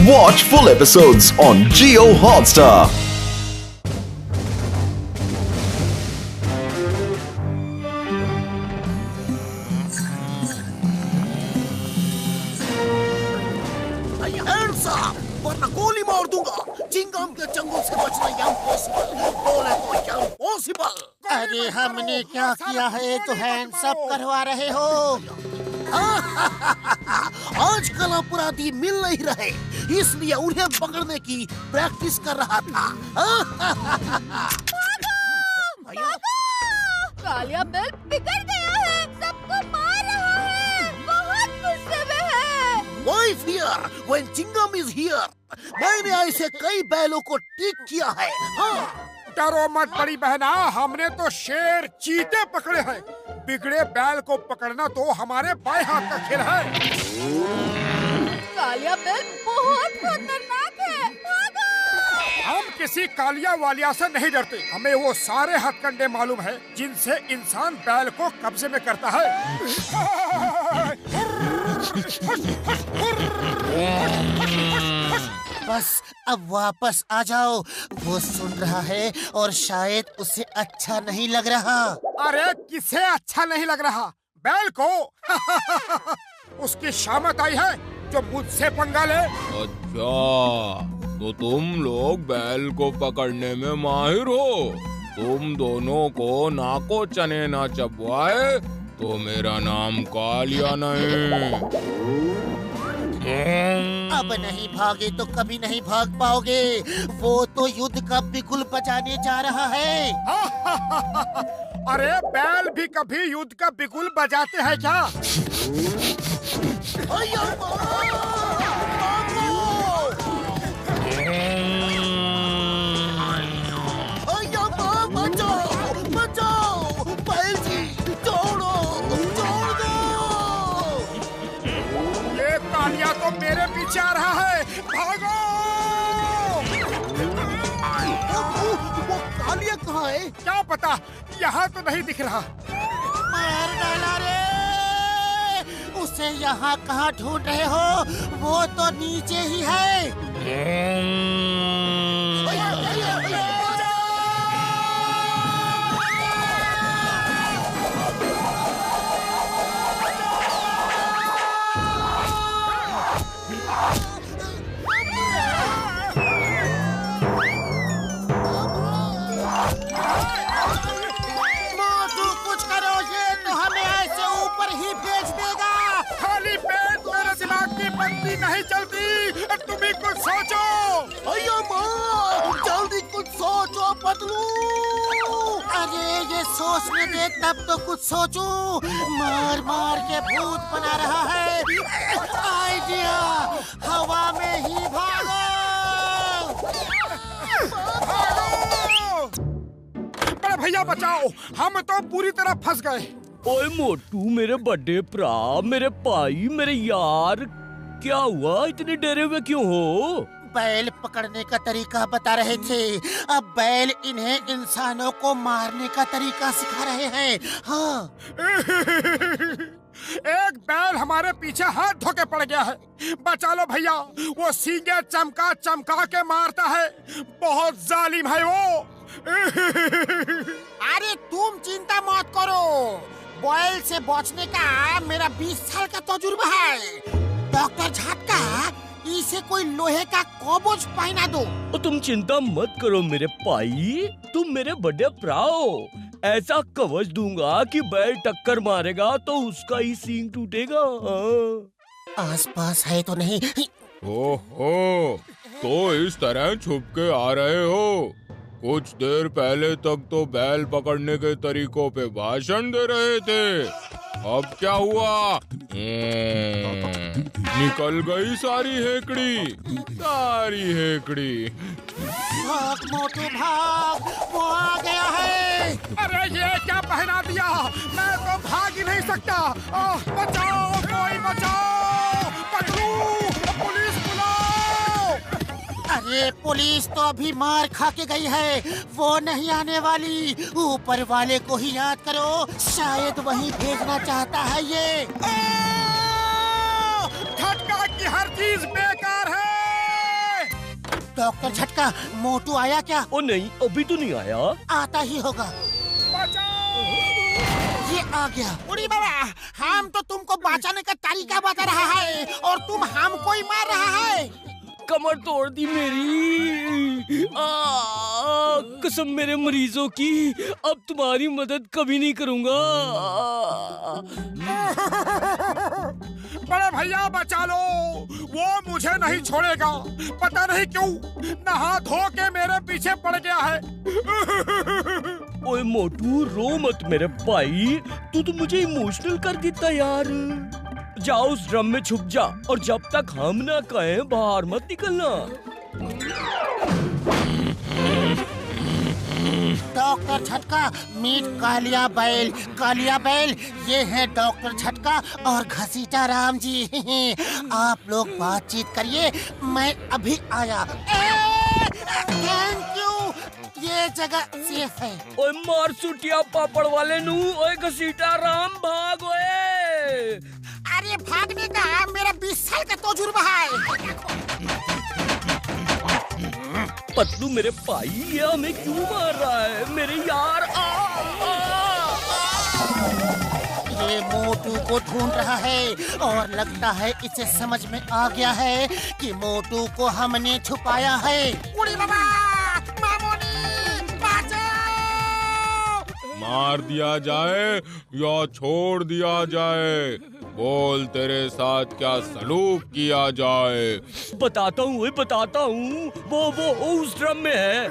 Watch full episodes on Jio Hotstar. Hands up, वरना गोली मार दूंगा। चिंगम के चंगुल से बचना इम्पॉसिबल, बोले तो इम्पॉसिबल। अरे हमने क्या किया है तो हैंड्स अप करवा रहे हो? आजकल अपराधी मिल नहीं रहे, इसलिए उन्हें पकड़ने की प्रैक्टिस कर रहा था। कालिया बेल बिगड़ गया है, सबको मार रहा है, बहुत गुस्से में है। Why fear when Chingam is here? मैंने ऐसे कई बैलों को ठीक किया है। हाँ। डरो मत बड़ी बहना, हमने तो शेर चीते पकड़े हैं। बिगड़े बैल को पकड़ना तो हमारे बाएं हाथ का खेल है। कालिया बेल बहुत खतरनाक है, भागो! हम किसी कालिया वालिया से नहीं डरते, हमें वो सारे हथकंडे मालूम है जिनसे इंसान बैल को कब्जे में करता है। बस अब वापस आ जाओ, वो सुन रहा है और शायद उसे अच्छा नहीं लग रहा। अरे किसे अच्छा नहीं लग रहा? बैल को। उसकी शामत आई है जो मुझसे पंगा ले। अच्छा, तो तुम लोग बैल को पकड़ने में माहिर हो। तुम दोनों को नाको चने ना चबवाए तो मेरा नाम कालिया नहीं। अब नहीं भागे तो कभी नहीं भाग पाओगे। वो तो युद्ध का बिगुल बजाने जा रहा है। अरे बैल भी कभी युद्ध का बिगुल बजाते हैं क्या? कालिया तो मेरे पीछे आ रहा है, भागो! वो कालिया कहाँ है? क्या पता, यहाँ तो नहीं दिख रहा। मार डाला रे! उसे यहाँ कहाँ ढूंढ रहे हो? वो तो नीचे ही है। नहीं चलती, तुम ही कुछ सोचो। अयो माँ, जल्दी कुछ सोचो पतलू। अरे ये सोचने दे तब तो कुछ सोचूं। मार मार के भूत बना रहा है। आइडिया, हवा में ही भागो। बड़े भैया बचाओ, हम तो पूरी तरह फंस गए। ओए मोटू, मेरे बड़े भरा, मेरे भाई, मेरे यार, क्या हुआ? इतने डरे हुए क्यों हो? बैल पकड़ने का तरीका बता रहे थे, अब बैल इन्हें इंसानों को मारने का तरीका सिखा रहे हैं। हाँ। एक बैल हमारे पीछे हाथ धोके पड़ गया है, बचा लो भैया। वो सींगे चमका चमका के मारता है, बहुत जालिम है वो। अरे तुम चिंता मत करो, बैल से बचने का मेरा 20 साल का तजुर्बा है। डॉक्टर झटका, इसे कोई लोहे का कवच पहना दो। तो तुम चिंता मत करो मेरे भाई, तुम मेरे बड़े भ्राओ। ऐसा कवच दूंगा कि बैल टक्कर मारेगा तो उसका ही सींग टूटेगा। आसपास है तो नहीं? ओहो, तो इस तरह छुप के आ रहे हो? कुछ देर पहले तक तो बैल पकड़ने के तरीकों पे भाषण दे रहे थे, अब क्या हुआ? निकल गई सारी हेकड़ी। भाग मोटू भाग, वो आ गया है। अरे ये क्या पहना दिया, मैं तो भाग ही नहीं सकता। बचाओ, कोई बचाओ, पकड़ो, पुलिस बुलाओ। अरे पुलिस तो अभी मार खा के गई है, वो नहीं आने वाली। ऊपर वाले को ही याद करो, शायद वही भेजना चाहता है ये। झटका की हर चीज बेकार है। डॉक्टर झटका, मोटू आया क्या? ओ नहीं, अभी तो नहीं आया। आता ही होगा। बचाओ! ये आ गया। उड़ी बाबा, हम तो तुमको बचाने का तरीका बता रहा है और तुम हमको ही मार रहा है। कमर तोड़ दी मेरी। कसम मेरे मरीजों की, अब तुम्हारी मदद कभी नहीं करूंगा। बड़े भैया बचा लो, वो मुझे नहीं छोड़ेगा। पता नहीं क्यों नहा धो के मेरे पीछे पड़ गया है। ओए मोटू, रो मत मेरे भाई, तू तो मुझे इमोशनल कर देता यार। जाओ उस ड्रम में छुप जा और जब तक हम ना कहें बाहर मत निकलना। डॉक्टर झटका, मीट कालिया बैल, ये है डॉक्टर झटका और घसीटा राम जी। आप लोग बातचीत करिए, मैं अभी आया। थैंक यू, ये जगह सेफ है। ओए मार सुटिया पापड़ वाले नू, ओए घसीटा राम भाग ओए। अरे भागने का मेरा 20 साल का तजुर्बा है। पतलू मेरे भाई, ये हमें क्यों मार रहा है मेरे यार? ये मोटू को ढूंढ रहा है और लगता है इसे समझ में आ गया है कि मोटू को हमने छुपाया है। उड़ी बाबा, मामोनी, बचाओ! मार दिया जाए या छोड़ दिया जाए? बोल, तेरे साथ क्या सलूक किया जाए? बताता हूँ, बताता हूँ। वो उस ड्रम में है।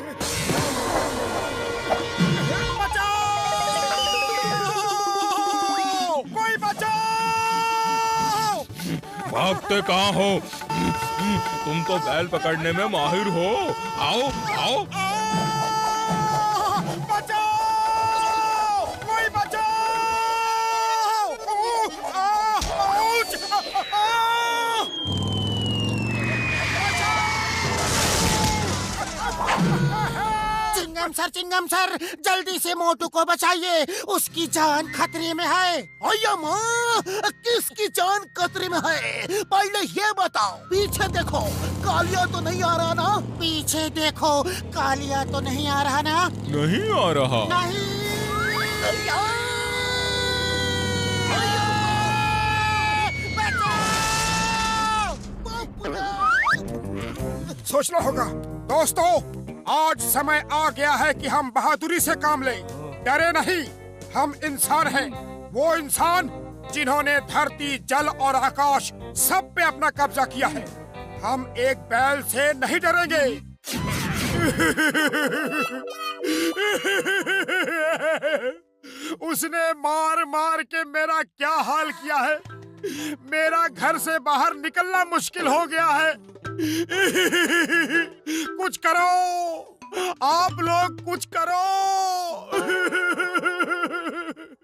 कोई बचाओ! भागते कहाँ हो? तुम तो बैल पकड़ने में माहिर हो। आओ आओ। चिंगम सर, जल्दी से मोटू को बचाइए, उसकी जान खतरे में है। अय्या माँ, किसकी जान खतरे में है? पहले ये बताओ। पीछे देखो, कालिया तो नहीं आ रहा ना? पीछे देखो, कालिया तो नहीं आ रहा ना? नहीं आ रहा। नहीं। सोचना होगा दोस्तों, आज समय आ गया है कि हम बहादुरी से काम लें। डरे नहीं, हम इंसान हैं। वो इंसान जिन्होंने धरती, जल और आकाश सब पे अपना कब्जा किया है। हम एक बैल से नहीं डरेंगे। उसने मार मार के मेरा क्या हाल किया है। मेरा घर से बाहर निकलना मुश्किल हो गया है। कुछ करो, आप लोग कुछ करो।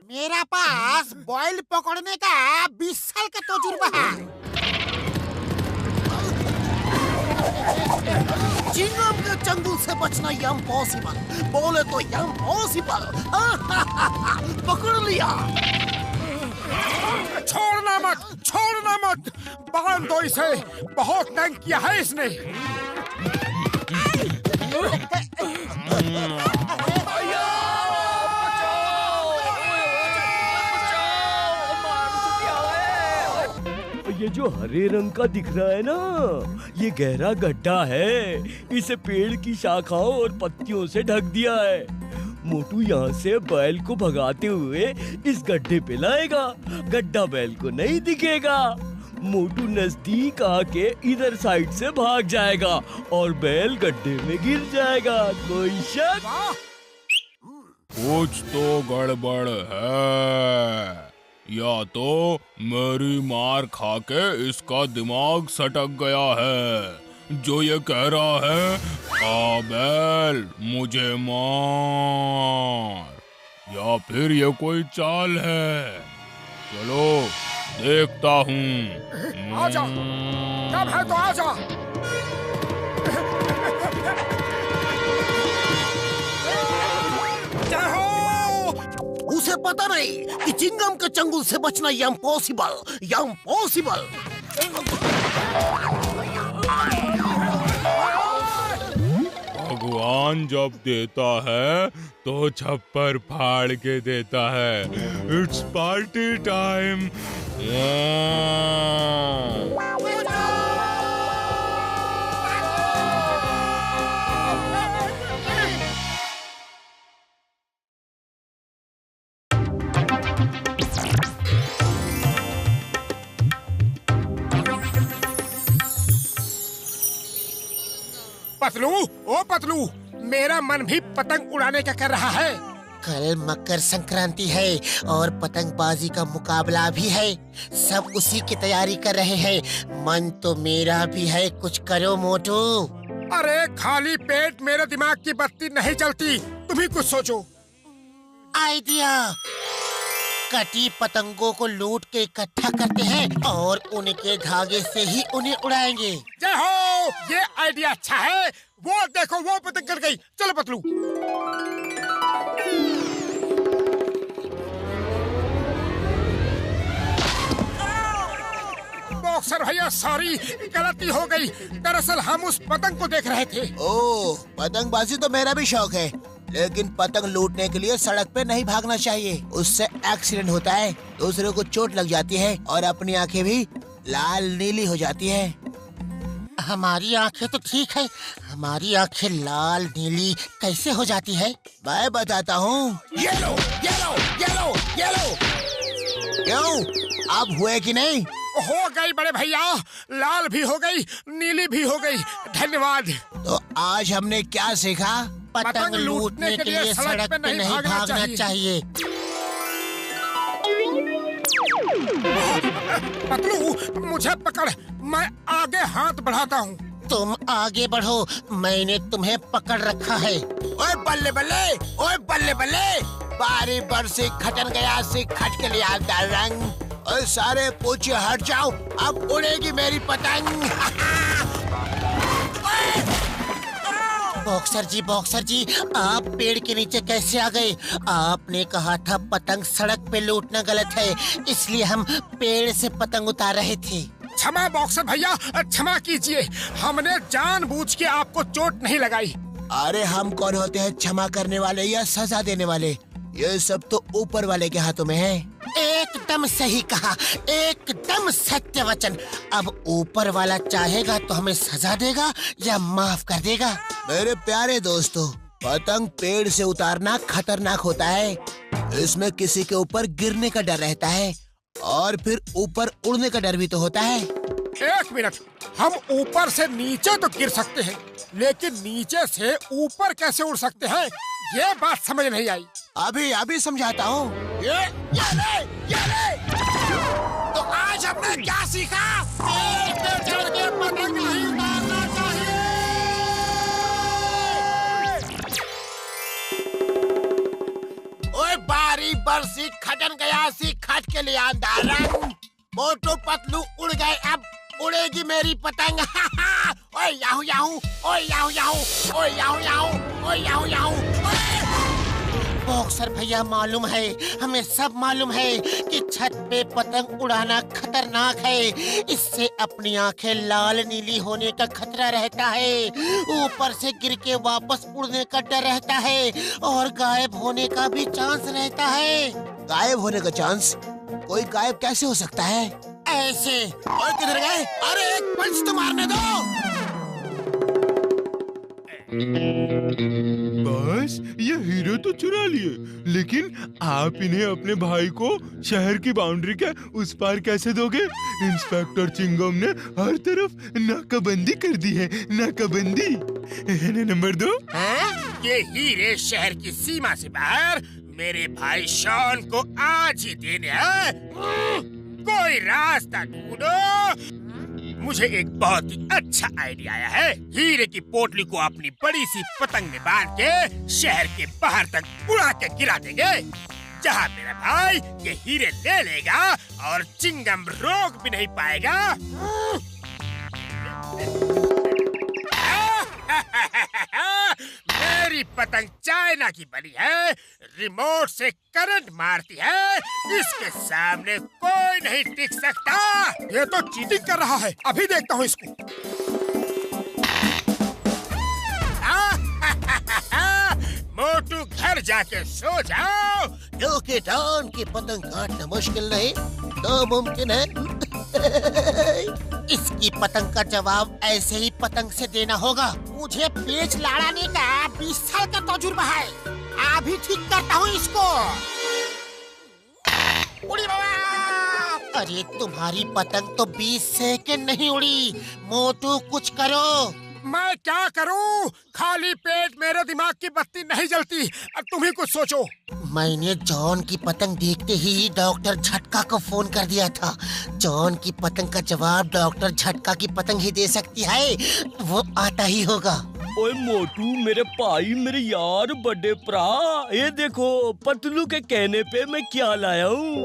मेरा पास बॉयल पकड़ने का 20 साल का तजुर्बा है। चिंगम के चंगुल से बचना इम्पॉसिबल। बोले तो इम्पॉसिबल। पकड़ लिया। छोड़ना मत, बांध दो इसे। बहुत तंग किया है इसने। ये जो हरे रंग का दिख रहा है ना, ये गहरा गड्ढा है। इसे पेड़ की शाखाओं और पत्तियों से ढक दिया है। मोटू यहाँ से बैल को भगाते हुए इस गड्ढे पे लाएगा। गड्ढा बैल को नहीं दिखेगा। मोटू नजदीक आके इधर साइड से भाग जाएगा और बैल गड्ढे में गिर जाएगा। कोई शक? कुछ तो गड़बड़ है। या तो मेरी मार खा के इसका दिमाग सटक गया है जो ये कह रहा है, आ बैल मुझे मार, या फिर ये कोई चाल है। चलो देखता हूँ। आजा, कब है तो आजा। उसे पता नहीं कि चिंगम के चंगुल से बचना इम्पॉसिबल। ज्ञान जब देता है तो छप्पर फाड़ के देता है। It's party time. पतलू, ओ पतलू, मेरा मन भी पतंग उड़ाने का कर रहा है। कल मकर संक्रांति है और पतंगबाजी का मुकाबला भी है। सब उसी की तैयारी कर रहे हैं। मन तो मेरा भी है, कुछ करो मोटू। अरे खाली पेट मेरे दिमाग की बत्ती नहीं चलती, तुम ही कुछ सोचो। आइडिया, कटी पतंगों को लूट के इकट्ठा करते हैं और उनके धागे से ही उन्हें उड़ाएंगे। जय हो, ये आइडिया अच्छा है। वो देखो, वो पतंग कट गई। चलो पतलू। बॉक्सर भैया सॉरी, गलती हो गई। दरअसल हम उस पतंग को देख रहे थे। ओह, पतंगबाजी तो मेरा भी शौक है, लेकिन पतंग लूटने के लिए सड़क पे नहीं भागना चाहिए। उससे एक्सीडेंट होता है, दूसरे को चोट लग जाती है और अपनी आंखें भी लाल नीली हो जाती है। हमारी आंखें तो ठीक है, हमारी आंखें लाल नीली कैसे हो जाती है? मैं बताता हूँ। Yellow yellow yellow yellow. क्यों, अब हुए कि नहीं? हो गई बड़े भैया, लाल भी हो गई, नीली भी हो गई। धन्यवाद। तो आज हमने क्या सीखा? पतंग लूटने के लिए सड़क पे नहीं भागना चाहिए। पतलू, मुझे पकड़, मैं आगे हाथ बढ़ाता हूँ। तुम आगे बढ़ो, मैंने तुम्हें पकड़ रखा है। ओए बल्ले बल्ले, ओए बल्ले बल्ले, बारी बरसी खटन गया से खट के लिया रंग। ओए सारे पूछे हट जाओ, अब उड़ेगी मेरी पतंग। बॉक्सर जी, आप पेड़ के नीचे कैसे आ गए? आपने कहा था पतंग सड़क पे लूटना गलत है, इसलिए हम पेड़ से पतंग उतार रहे थे। क्षमा बॉक्सर भैया, क्षमा कीजिए, हमने जानबूझ के आपको चोट नहीं लगाई। अरे हम कौन होते हैं क्षमा करने वाले या सजा देने वाले? ये सब तो ऊपर वाले के हाथों में है। एकदम सही कहा, एकदम सत्य वचन। अब ऊपर वाला चाहेगा तो हमें सजा देगा या माफ कर देगा। मेरे प्यारे दोस्तों, पतंग पेड़ से उतारना खतरनाक होता है। इसमें किसी के ऊपर गिरने का डर रहता है और फिर ऊपर उड़ने का डर भी तो होता है। एक मिनट, हम ऊपर से नीचे तो गिर सकते हैं, लेकिन नीचे से ऊपर कैसे उड़ सकते हैं? ये बात समझ नहीं आई। अभी समझाता हूँ। ये ले। तो आज हमने क्या सीखा? पेड़ पे चढ़ के पतंग नहीं उतारना चाहिए। ओए बारी बरसी खटन गया सी खट के लिया रंग। मोटू पतलू उड़ गए, अब उड़ेगी मेरी पतंग। ओए याहू याहू, ओए याहू याहू, ओए याहू याहू, ओए याहू याहू। बॉक्सर भैया, मालूम है, हमें सब मालूम है कि छत पे पतंग उड़ाना खतरनाक है। इससे अपनी आंखें लाल नीली होने का खतरा रहता है, ऊपर से गिर के वापस उड़ने का डर रहता है और गायब होने का भी चांस रहता है। गायब होने का चांस? कोई गायब कैसे हो सकता है? ऐसे। और किधर गए? अरे एक पंच तो मारने दो। बस ये हीरो तो चुरा लिए, लेकिन आप इन्हें अपने भाई को शहर की बाउंड्री के उस पार कैसे दोगे? इंस्पेक्टर चिंगम ने हर तरफ नाकाबंदी कर दी है, नाकाबंदी। नंबर 2, ये हीरे शहर की सीमा से बाहर मेरे भाई शॉन को आज ही देने हैं। कोई रास्ता ढूंढो। मुझे एक बहुत ही अच्छा आइडिया आया है। हीरे की पोटली को अपनी बड़ी सी पतंग में बांध के शहर के बाहर तक उड़ा के गिरा देंगे, जहाँ मेरा भाई ये हीरे ले लेगा और चिंगम रोक भी नहीं पाएगा। मेरी पतंग चाइना की बनी है, रिमोट से करंट मारती है, इसके सामने कोई नहीं टिक सकता। ये तो चीटिंग कर रहा है, अभी देखता हूँ इसको। घर जाके सो जाओ। क्योंकि डॉन की पतंग काटना मुश्किल नहीं, नामुमकिन है। इसकी पतंग का जवाब ऐसे ही पतंग से देना होगा। मुझे पेच लड़ाने का 20 साल का तजुर्बा है। अभी ठीक करता हूँ इसको। उड़ी बाबा! अरे तुम्हारी पतंग तो 20 सेकंड नहीं उड़ी। मोटू कुछ करो। मैं क्या करूं? खाली पेट मेरे दिमाग की बत्ती नहीं जलती। अब तुम ही कुछ सोचो। मैंने जॉन की पतंग देखते ही डॉक्टर झटका को फोन कर दिया था। जॉन की पतंग का जवाब डॉक्टर झटका की पतंग ही दे सकती है। वो आता ही होगा। ओए मोटू, मेरे भाई, मेरे यार, बड़े भरा, ये देखो पतलू के कहने पे मैं क्या लाया हूँ।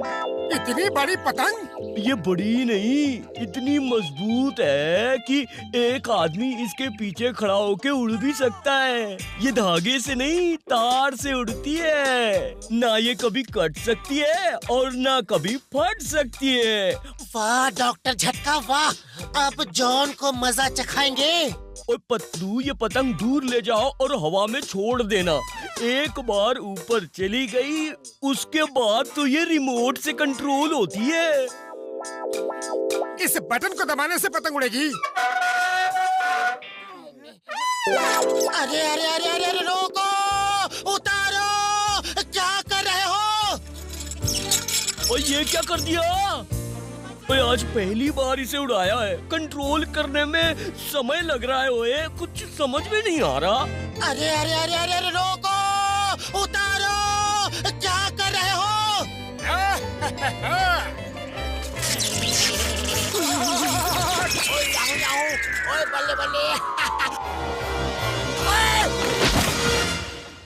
इतनी बड़ी पतंग? ये बड़ी नहीं, इतनी मजबूत है कि एक आदमी इसके पीछे खड़ा होके उड़ भी सकता है। ये धागे से नहीं, तार से उड़ती है। ना ये कभी कट सकती है और ना कभी फट सकती है। वाह डॉक्टर झटका वाह! अब जॉन को मजा चखाएंगे। और पतलू, ये पतंग दूर ले जाओ और हवा में छोड़ देना। एक बार ऊपर चली गई, उसके बाद तो ये रिमोट से कंट्रोल होती है। इस बटन को दबाने से पतंग उड़ेगी। अरे अरे अरे अरे अरे रोको! उतारो! क्या कर रहे हो? और ये क्या कर दिया? ओए, आज पहली बार इसे उड़ाया है। कंट्रोल करने में समय लग रहा है। ओए, कुछ समझ में नहीं आ रहा। अरे अरे अरे अरे अरे रोको! उतारो! क्या कर रहे हो? ओए बल्ले बल्ले।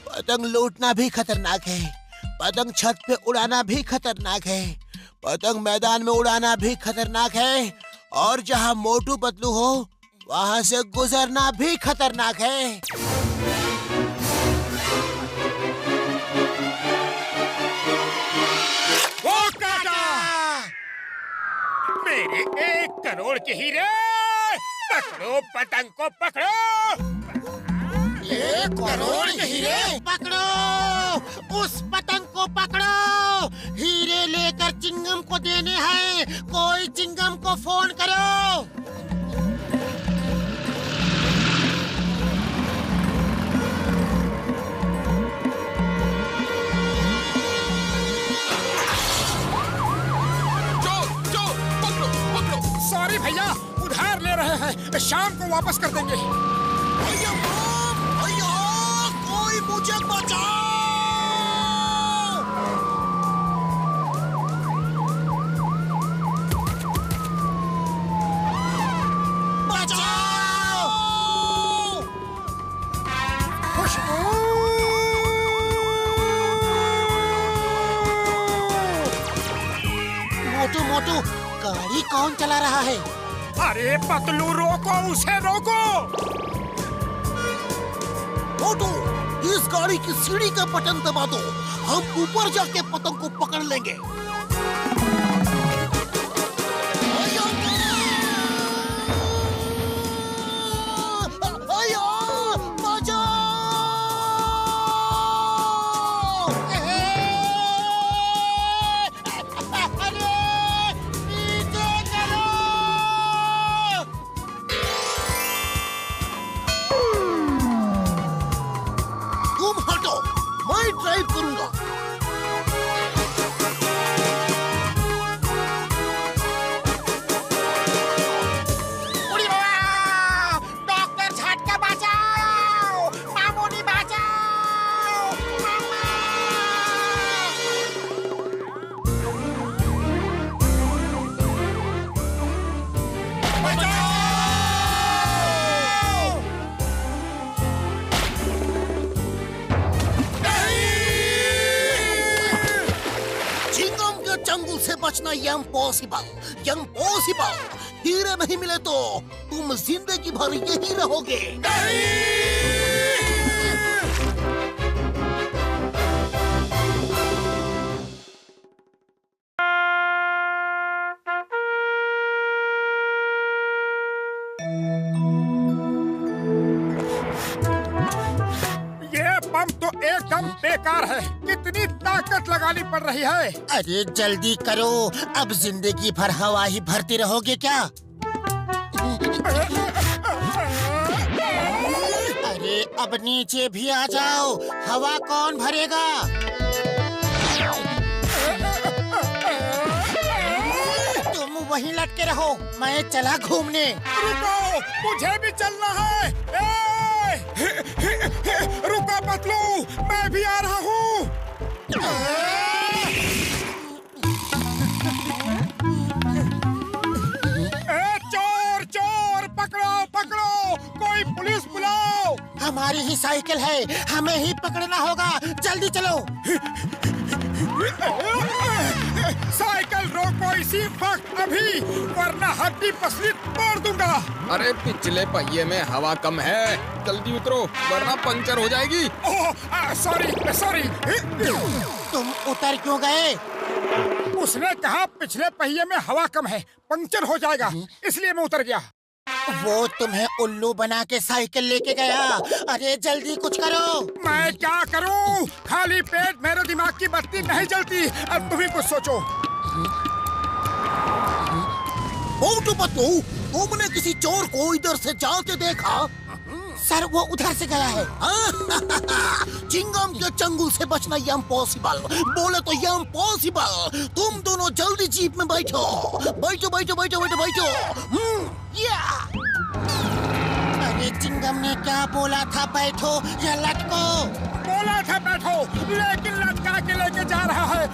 पतंग लूटना भी खतरनाक है। पतंग छत पे उड़ाना भी खतरनाक है। पतंग मैदान में उड़ाना भी खतरनाक है। और जहाँ मोटू पतलू हो, वहाँ से गुजरना भी खतरनाक है। वो काटा! मेरे 1 करोड़ के हीरे! पकड़ो पतंग को, पकड़ो! 1 करोड़ के हीरे पकड़ो! उस पतंग को पकड़ो! हीरे लेकर चिंगम को देने हैं। कोई चिंगम को फोन करो। सॉरी भैया, उधार ले रहे हैं, शाम को वापस कर देंगे। भैया कोई मुझे बचाओ! मोटू मोटू, गाड़ी कौन चला रहा है? अरे पतलू, रोको उसे, रोको! मोटू, इस गाड़ी की सीढ़ी का बटन दबा दो। हम ऊपर जाके पतंग को पकड़ लेंगे। ड्राइव करूंगा। उड़ी बाबा! डॉक्टर झटका बचाओ! मामूली बचाओ! मामा! चंगुल से बचना इम्पॉसिबल। हीरे नहीं मिले तो तुम जिंदगी भर यही रहोगे। काम तो एकदम बेकार है। कितनी ताकत लगानी पड़ रही है। अरे जल्दी करो, अब जिंदगी भर हवा ही भरते रहोगे क्या? अरे अब नीचे भी आ जाओ, हवा कौन भरेगा? तुम वहीं लटके रहो, मैं चला घूमने। रुको, मुझे भी चलना है। रुको पतलू, मैं भी आ रहा हूँ। चोर चोर, पकड़ो पकड़ो, कोई पुलिस बुलाओ। हमारी ही साइकिल है, हमें ही पकड़ना होगा, जल्दी चलो। साइकिल रोको इसी वक्त अभी, वरना हड्डी पसली तोड़ दूंगा। अरे पिछले पहिए में हवा कम है, जल्दी उतरो वरना पंचर हो जाएगी। Sorry sorry. तुम उतर क्यों गए? उसने कहा पिछले पहिए में हवा कम है, पंचर हो जाएगा, इसलिए मैं उतर गया। वो तुम्हें उल्लू बना के साइकिल लेके गया। अरे जल्दी कुछ करो। मैं क्या करूं? खाली पेट मेरे दिमाग की बत्ती नहीं जलती। अब तुम ही कुछ सोचो। मोटू पतलू, तुमने किसी चोर को इधर से जाते देखा? सर वो उधर से गया है। चिंगम के चंगुल से बचना इम्पॉसिबल। बोले तो इम्पॉसिबल। तुम दोनों जल्दी जीप में बैठो। बैठो बैठो बैठो बैठो बैठो। अरे चिंगम ने क्या बोला था, बैठो या लटको? बोला था बैठो, लेकिन लटका के लेके जा रहा है।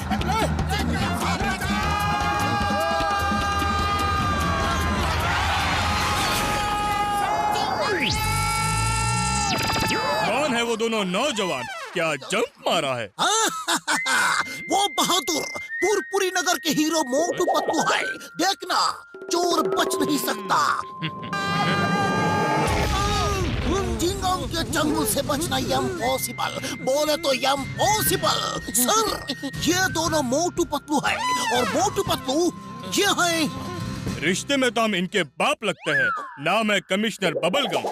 कौन है वो दोनों नौजवान? क्या जंप मारा है? वो बहादुर पुरपुरी नगर के हीरो मोटू पतलू है। देखना, चोर बच नहीं सकता। चिंगम के चंगुल से बचना इम्पॉसिबल। बोले तो इम्पॉसिबल। सर, ये दोनों मोटू पतलू है और मोटू पतलू ये है। रिश्ते में तो हम इनके बाप लगते हैं। नाम है कमिश्नर बबलगम।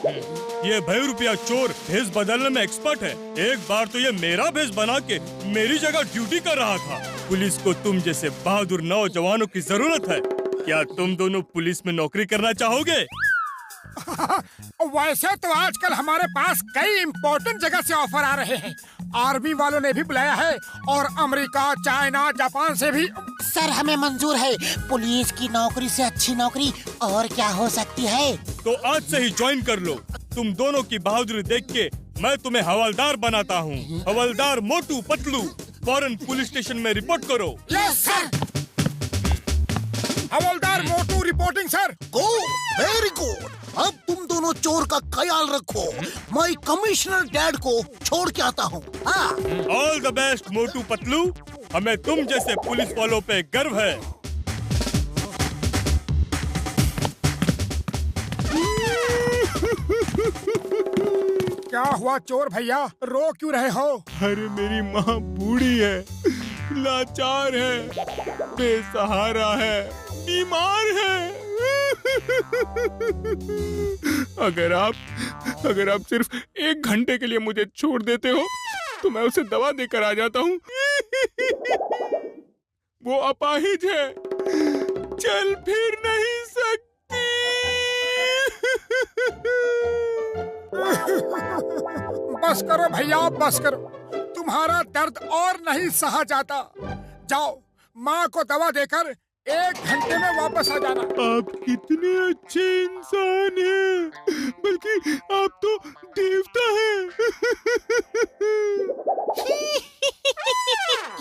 ये 2 रुपया चोर भेष बदलने में एक्सपर्ट है। एक बार तो ये मेरा भेष बना के मेरी जगह ड्यूटी कर रहा था। पुलिस को तुम जैसे बहादुर नौजवानों की जरूरत है। क्या तुम दोनों पुलिस में नौकरी करना चाहोगे? वैसे तो आजकल हमारे पास कई इम्पोर्टेंट जगह से ऑफर आ रहे हैं। आर्मी वालों ने भी बुलाया है और अमेरिका, चाइना, जापान से भी। सर हमें मंजूर है। पुलिस की नौकरी से अच्छी नौकरी और क्या हो सकती है? तो आज से ही ज्वाइन कर लो। तुम दोनों की बहादुरी देख के मैं तुम्हें हवलदार बनाता हूँ। हवलदार मोटू पतलू, फौरन पुलिस स्टेशन में रिपोर्ट करो। Yes sir. हवलदार Motu reporting sir. Go, very good. अब तुम दोनों चोर का ख्याल रखो। मैं कमिश्नर डैड को छोड़ के आता हूँ। All the best Motu Patlu. हमें तुम जैसे पुलिस वालों पे गर्व है। क्या हुआ चोर भैया, रो क्यों रहे हो? अरे मेरी माँ बूढ़ी है, लाचार है, बेसहारा है, बीमार है। अगर आप सिर्फ 1 घंटे के लिए मुझे छोड़ देते हो तो मैं उसे दवा देकर आ जाता हूँ। वो अपाहिज है, चल फिर नहीं सकती। बस करो भैया, बस करो। तुम्हारा दर्द और नहीं सहा जाता। जाओ, माँ को दवा देकर 1 घंटे में वापस आ जाना। आप कितने अच्छे इंसान हैं, बल्कि आप तो देवता हैं।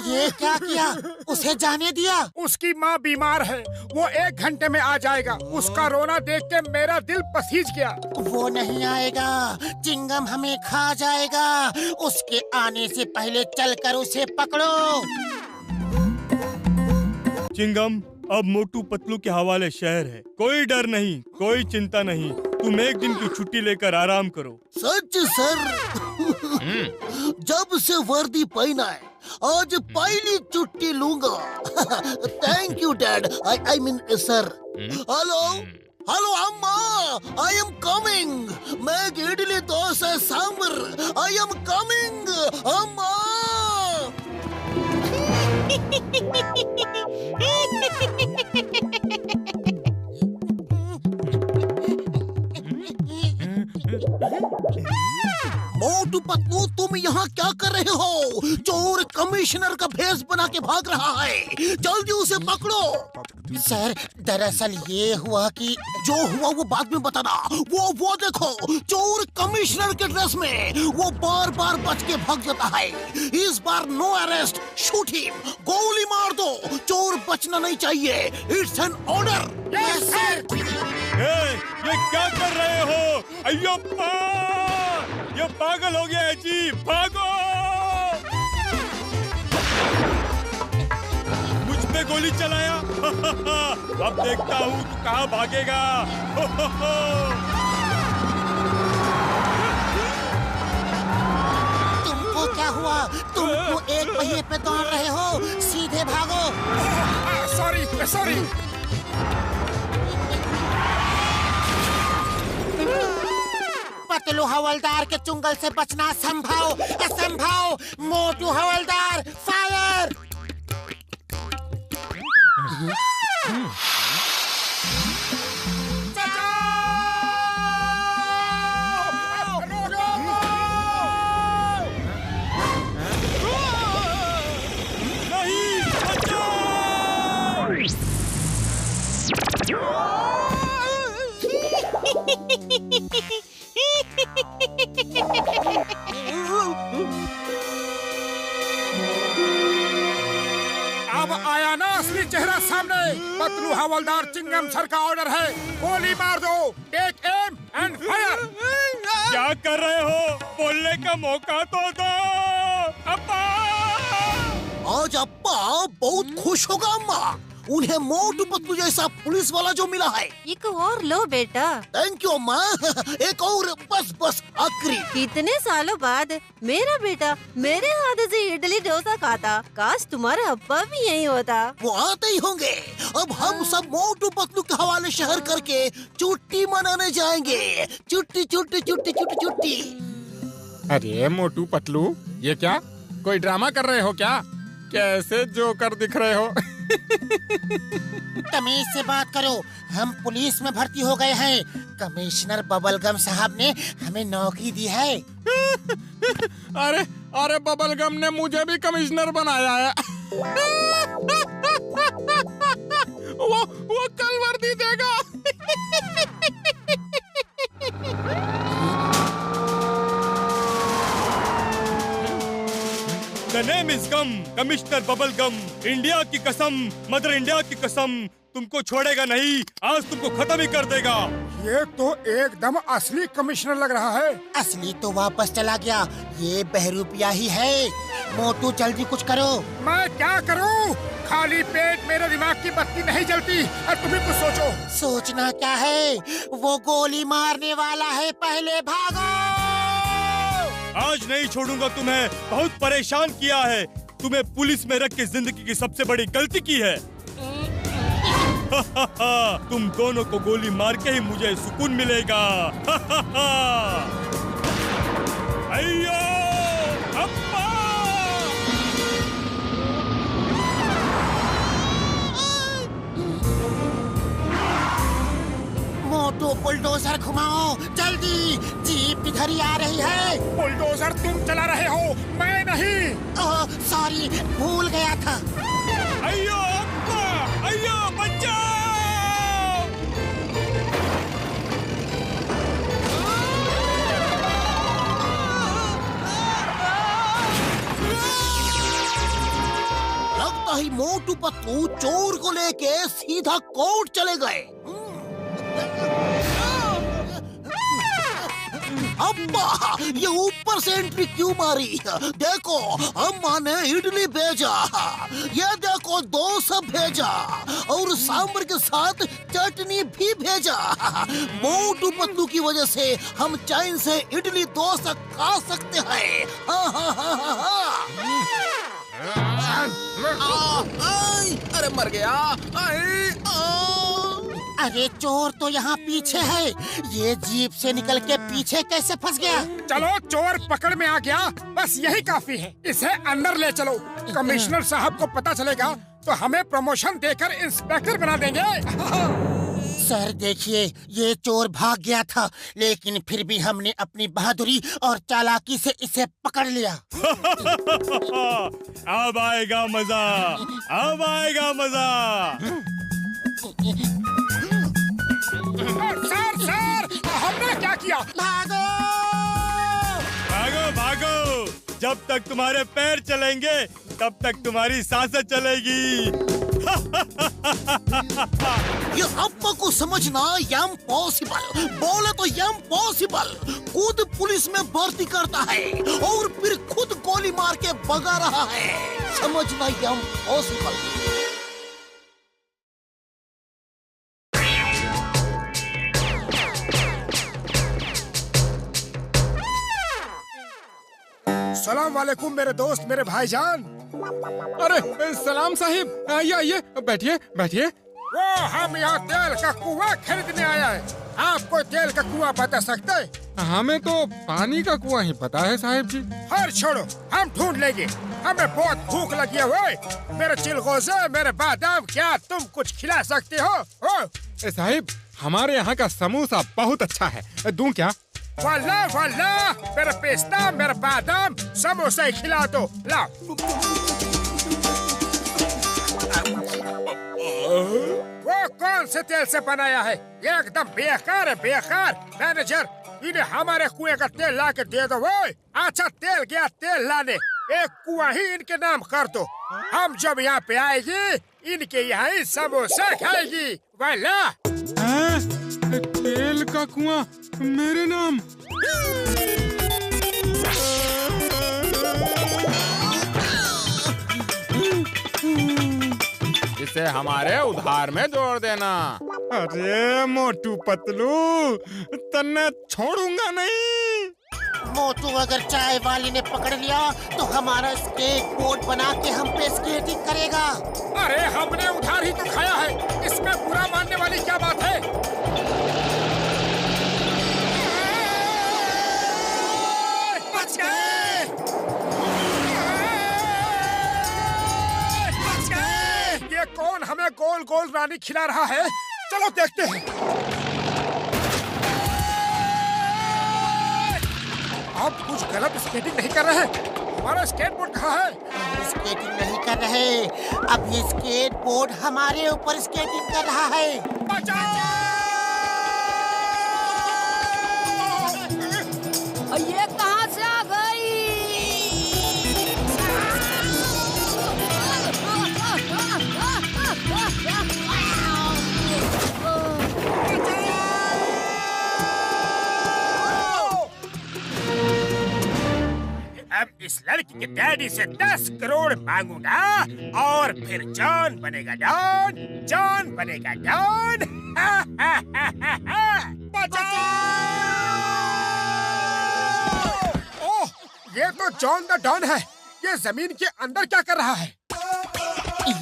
ये क्या किया? उसे जाने दिया? उसकी माँ बीमार है, वो 1 घंटे में आ जाएगा। उसका रोना देख के मेरा दिल पसीज गया। वो नहीं आएगा, चिंगम हमें खा जाएगा। उसके आने से पहले चलकर उसे पकड़ो। चिंगम अब मोटू पतलू के हवाले शहर है। कोई डर नहीं, कोई चिंता नहीं। तुम 1 दिन की छुट्टी लेकर आराम करो। सच सर, जब से वर्दी पहना है आज पहली छुट्टी लूंगा। Thank you dad, I mean sir. Hello hello अम्मा, आई एम कमिंग। मैं idli dosa sambar, I am coming. अम्मा। मोटू पतलू, तुम यहाँ क्या कर रहे हो? चोर कमिश्नर का भेष बना के भाग रहा है, जल्दी उसे पकड़ो। सर, दरअसल ये हुआ कि जो हुआ वो बाद में बताना। वो देखो, चोर कमिश्नर के ड्रेस में वो बार बार बच के भाग जाता है। इस बार नो अरेस्ट, शूट हिम, गोली मार दो, चोर बचना नहीं चाहिए। It's an order. Yes sir. ये क्या कर रहे हो? अय्योप्पा, ये पागल हो गया है जी, भागो! मुझ पे गोली चलाया। अब देखता हूँ तू कहाँ भागेगा। तुमको क्या हुआ? तुम तो एक पहिए पे दौड़ रहे हो, सीधे भागो। सॉरी। पतलू हवलदार के चुंगल से बचना असंभव। मोटू हवलदार, फायर! अब आया ना असली चेहरा सामने। पतलू हवलदार चिंगम सर का ऑर्डर है, गोली मार दो। Take M and fire. क्या कर रहे हो? बोलने का मौका तो दो। अब्बा! आज अप्पा बहुत खुश होगा अम्मा। उन्हें मोटू पतलू जैसा पुलिस वाला जो मिला है। एक और लो बेटा। थैंक यू अम्मा। एक और, बस आखिरी। कितने सालों बाद मेरा बेटा मेरे हाथ से इडली डोसा खाता। काश तुम्हारा अब्बा भी यही होता। वो आते ही होंगे। अब हम सब मोटू पतलू के हवाले शहर करके छुट्टी मनाने जाएंगे। छुट्टी। अरे मोटू पतलू, ये क्या कोई ड्रामा कर रहे हो क्या? कैसे जोकर दिख रहे हो? तमीज से बात करो, हम पुलिस में भर्ती हो गए हैं। कमिश्नर बबलगम साहब ने हमें नौकरी दी है। अरे बबलगम ने मुझे भी कमिश्नर बनाया है। वो कल वर्दी देगा। The name is Gum, commissioner bubble gum. India की कसम, मदर इंडिया की कसम, तुमको छोड़ेगा नहीं, आज तुमको खत्म ही कर देगा। ये तो एकदम असली कमिश्नर लग रहा है। असली तो वापस चला गया, ये बहरूपिया ही है। मोटू जल्दी कुछ करो। मैं क्या करूं? खाली पेट मेरे दिमाग की बत्ती नहीं जलती। और तुम्हें कुछ सोचो। सोचना क्या है, वो गोली मारने वाला है, पहले भागो। आज नहीं छोड़ूंगा तुम्हें, बहुत परेशान किया है। तुम्हें पुलिस में रख के जिंदगी की सबसे बड़ी गलती की है। तुम दोनों को गोली मार के ही मुझे सुकून मिलेगा। अय्यो! अप्पा! मोटू बुलडोजर घुमाओ जल्दी, जीप इधर ही आ रही है। बुलडोजर तुम चला रहे हो, मैं नहीं। सॉरी, भूल गया था। अय्यो अप्पा! अय्यो बचाओ! लगता ही मोटू पतलू चोर को लेके सीधा कोर्ट चले गए। अम्मा, ये ऊपर से एंट्री क्यों मारी? देखो, अम्मा ने इडली भेजा, ये देखो डोसा भेजा, और सांभर के साथ चटनी भी भेजा। मोटू पतलू की वजह से हम चैन से इडली डोसा खा सकते हैं। अरे मर गया। अरे चोर तो यहाँ पीछे है। ये जीप से निकल के पीछे कैसे फंस गया? चलो चोर पकड़ में आ गया, बस यही काफी है। इसे अंदर ले चलो। कमिश्नर साहब को पता चलेगा तो हमें प्रमोशन देकर इंस्पेक्टर बना देंगे। सर देखिए, ये चोर भाग गया था, लेकिन फिर भी हमने अपनी बहादुरी और चालाकी से इसे पकड़ लिया। अब आएगा मजा, अब आएगा मजा। सर, हमने क्या किया? भागो! भागो भागो, जब तक तुम्हारे पैर चलेंगे तब तक तुम्हारी सांसें चलेगी। ये अब्बा को समझना इम्पॉसिबल। बोले तो इम्पॉसिबल। खुद पुलिस में भर्ती करता है और फिर खुद गोली मार के भगा रहा है। समझना इम्पॉसिबल। सलाम वालेकुम मेरे दोस्त, मेरे भाईजान। अरे सलाम साहिब, आइए आइए, बैठिए बैठिए। वो हम यहाँ तेल का कुआं खरीदने आया है। आप कोई तेल का कुआं बता सकते हैं? हमें तो पानी का कुआं ही पता है साहिब जी। हर छोड़ो, हम ढूंढ लेंगे। हमें बहुत भूख लगी है। वो मेरे चिलगोजे, मेरे बादाम, क्या तुम कुछ खिला सकते हो? साहिब, हमारे यहाँ का समोसा बहुत अच्छा है, दूं क्या? वाला वाला, मेरा पिस्ता, मेरा बादाम, समोसा ही खिला दो। लाओ। वो कौन से तेल से बनाया है? ये एकदम बेकार है, बेकार। मैनेजर, इन्हें हमारे कुएं का तेल ला के दे दो। वो अच्छा, तेल गया तेल लाने। एक कुआं ही इनके नाम कर दो। हम जब यहाँ पे आएगी, इनके यहाँ ही समोसा खाएगी। वाला। तेल का कुआं मेरे नाम? इसे हमारे उधार में जोड़ देना। अरे मोटू पतलू, तन्ने छोड़ूंगा नहीं। मोटू, अगर चाय वाली ने पकड़ लिया तो हमारा स्केट बोर्ड बना के हम पे स्केटिंग करेगा। अरे हमने उधार ही तो खाया है, इसमें बुरा मानने वाली क्या बात है? बच गए! बच गए! ये कौन हमें गोल गोल रानी खिला रहा है? चलो देखते हैं। आप कुछ गलत स्केटिंग नहीं कर रहे? हमारा स्केट बोर्ड कहाँ है? स्केटिंग नहीं कर रहे। अब ये स्केट बोर्ड हमारे ऊपर स्केटिंग कर रहा है। बचाओ! ये कहाँ से आ गई? अब इस लड़की के डैडी से 10 करोड़ मांगूंगा और फिर जॉन बनेगा डॉन, जॉन बनेगा डॉन। बचाओ! ओह, ये तो जॉन द डॉन है। ये जमीन के अंदर क्या कर रहा है?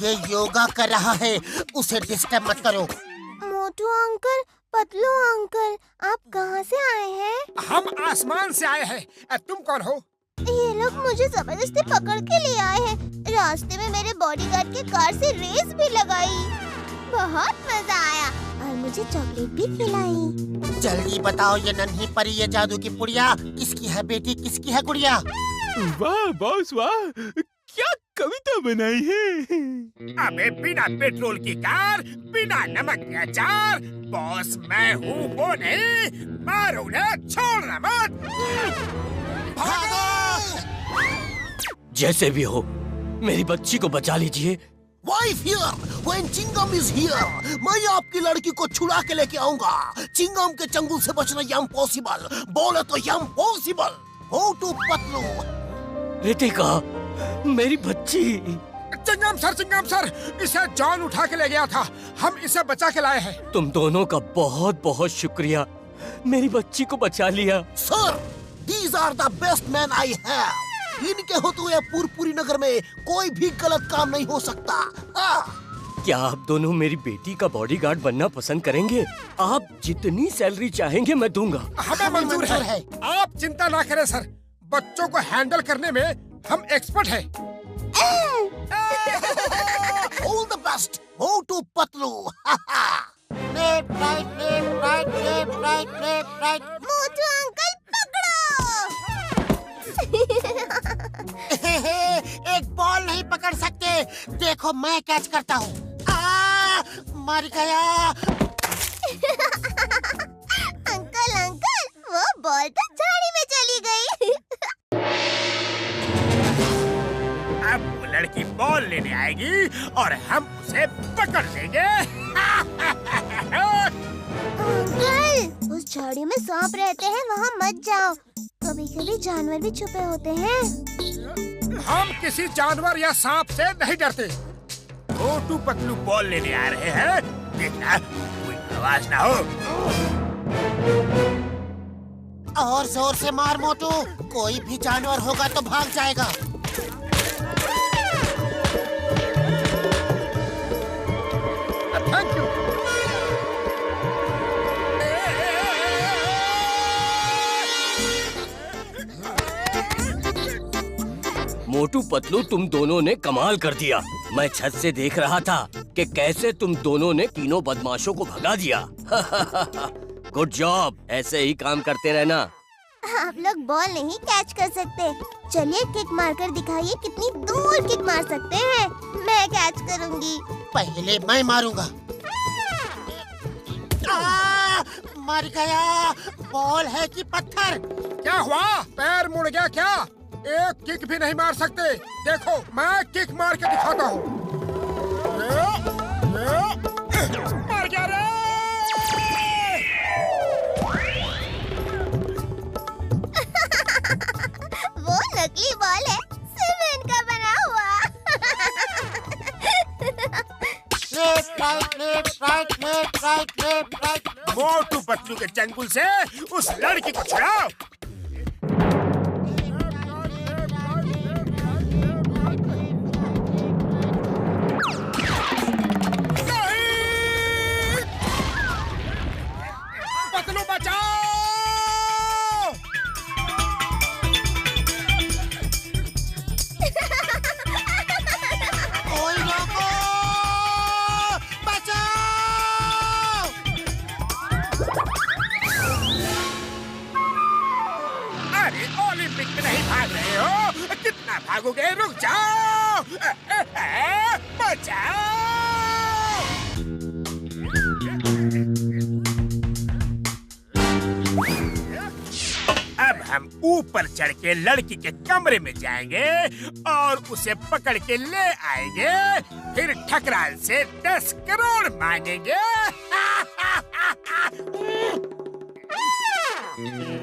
ये योगा कर रहा है, उसे डिस्टर्ब मत करो। मोटू अंकल, पतलू अंकल, आप कहाँ से आए हैं? हम आसमान से आए हैं। तुम कौन हो? ये लोग मुझे जबरदस्ती पकड़ के ले आए हैं। रास्ते में मेरे बॉडीगार्ड के कार से रेस भी लगाई। बहुत मजा आया और मुझे चॉकलेट भी खिलाई। जल्दी बताओ, ये नन्ही परी, ये जादू की पुड़िया किसकी है बेटी, किसकी है गुड़िया? वाह बॉस वाह, क्या कविता बनाई है। अबे बिना पेट्रोल की कार, बिना नमक के अचार, बॉस मैं हूँ वो नहीं। मारो उन्हें, छोड़ना मत। भागो! जैसे भी हो, मेरी बच्ची को बचा लीजिए। Wife here, when Chingam is here, मैं आपकी लड़की को छुड़ा के लेके आऊंगा। चिंगम के चंगुल से बचना इम्पॉसिबल, बोले तो इम्पॉसिबल। मोटू पतलू। रितिका, मेरी बच्ची। चिंगम सर, इसे जॉन उठा के ले गया था। हम इसे बचा के लाए हैं। तुम दोनों का बहुत बहुत शुक्रिया, मेरी बच्ची को बचा लिया। Sir, these are the best men I have. इनके होते हुए पूरी नगर में कोई भी गलत काम नहीं हो सकता। क्या आप दोनों मेरी बेटी का बॉडीगार्ड बनना पसंद करेंगे? आप जितनी सैलरी चाहेंगे मैं दूंगा। हमें मंजूर है। आप चिंता ना करें सर, बच्चों को हैंडल करने में हम एक्सपर्ट हैं। All the best Motu Patlu. Left right left right left right left right. Motu uncle पकड़ो। एक बॉल नहीं पकड़ सकते, देखो मैं कैच करता हूँ। मर गया। अंकल अंकल वो बॉल तो झाड़ी में चली गई। अब वो लड़की बॉल लेने आएगी और हम उसे पकड़ लेंगे। अंकल उस झाड़ी में सांप रहते हैं, वहाँ मत जाओ, कभी कभी जानवर भी छुपे होते हैं। हम किसी जानवर या सांप से नहीं डरते। मोटू पतलू बॉल लेने आ रहे हैं, देखना कोई आवाज ना हो। और जोर से मार मोटू, कोई भी जानवर होगा तो भाग जाएगा। Thank you. मोटू पतलू तुम दोनों ने कमाल कर दिया। मैं छत से देख रहा था कि कैसे तुम दोनों ने तीनों बदमाशों को भगा दिया। गुड जॉब, ऐसे ही काम करते रहना। आप लोग बॉल नहीं कैच कर सकते, चलिए किक मारकर दिखाइए कितनी दूर किक मार सकते हैं। मैं कैच करूंगी। पहले मैं मारूंगा। मर गया। बॉल है कि पत्थर? क्या हुआ? पैर मुड़ गया क्या? एक किक भी नहीं मार सकते? देखो मैं किक मार के दिखाता हूँ। मर गया रे! वो नकली बॉल है, सीमेंट का बना हुआ। Left right left right left right left right. Motu Patlu के चंगुल से उस लड़की को छुड़ाओ। पतलू बचाओ! कोई रोको! बचाओ! अरे ओलंपिक में नहीं भाग रहे हो? कितना भागोगे? रुक जाओ! बचाओ! अब हम ऊपर चढ़ के लड़की के कमरे में जाएंगे और उसे पकड़ के ले आएंगे, फिर ठकराल से 10 करोड़ मांगेंगे।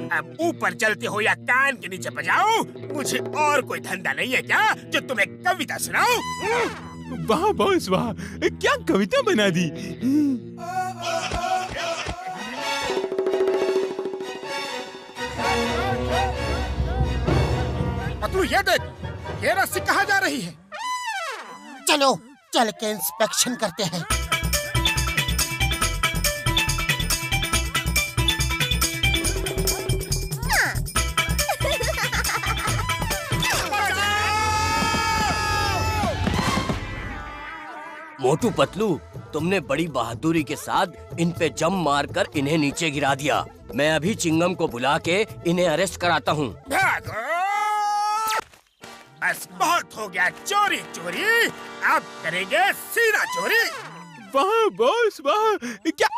अब ऊपर चलते हो या कान के नीचे बजाओ? मुझे और कोई धंधा नहीं है क्या जो तुम्हें कविता सुनाऊं? वाह बॉस वाह, क्या कविता बना दी। पतलू ये देख, ये रस्सी कहाँ जा रही है? चलो चल के इंस्पेक्शन करते हैं। मोटू पतलू, तुमने बड़ी बहादुरी के साथ इन पे जम मारकर इन्हें नीचे गिरा दिया। मैं अभी चिंगम को बुला के इन्हें अरेस्ट कराता हूँ। भागो! बस बहुत हो गया चोरी चोरी, अब करेंगे सीना चोरी। वाह बॉस वाह, क्या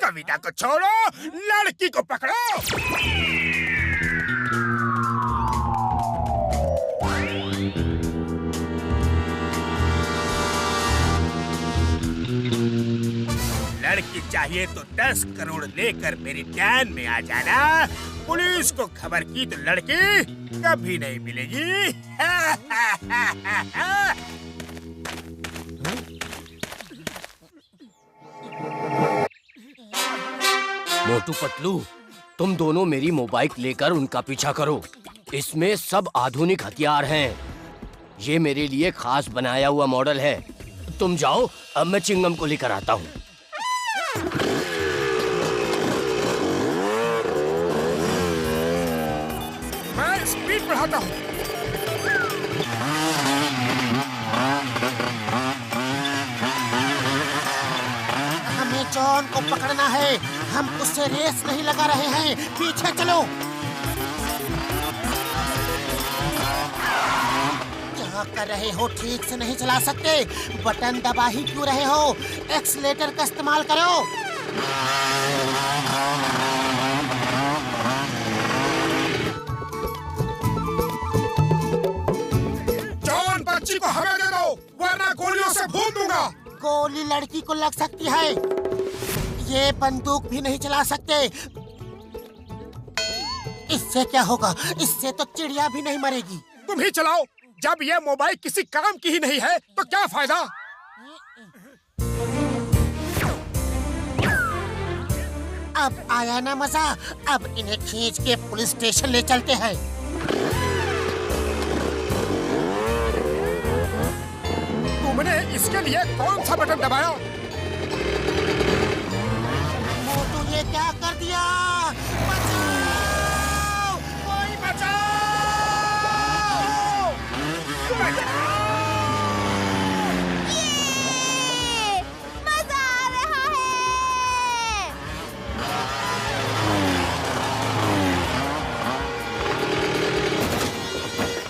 कविता को छोड़ो, लड़की को पकड़ो। लड़की चाहिए तो 10 करोड़ लेकर मेरी वैन में आ जाना। पुलिस को खबर की तो लड़की कभी नहीं मिलेगी। मोटू पतलू, तुम दोनों मेरी मोबाइल लेकर उनका पीछा करो। इसमें सब आधुनिक हथियार हैं। ये मेरे लिए खास बनाया हुआ मॉडल है। तुम जाओ, अब मैं चिंगम को लेकर आता हूँ। मैं स्पीड बढ़ाता हूँ। हमें जॉन को पकड़ना है। हम उससे रेस नहीं लगा रहे हैं। पीछे चलो। क्या कर रहे हो? ठीक से नहीं चला सकते? बटन दबा ही क्यों रहे हो? एक्सीलेटर का इस्तेमाल करो। जॉन, बच्ची को हमें दे दो, वरना गोलियों से भून दूंगा। गोली लड़की को लग सकती है। ये बंदूक भी नहीं चला सकते। इससे क्या होगा? इससे तो चिड़िया भी नहीं मरेगी। तुम ही चलाओ। जब ये मोबाइल किसी काम की ही नहीं है तो क्या फायदा? अब आया ना मजा। अब इन्हें खींच के पुलिस स्टेशन ले चलते हैं। तुमने इसके लिए कौन सा बटन दबाया? मोटू, ये क्या कर दिया? बचाओ! कोई बचाओ! ये मजा आ रहा है।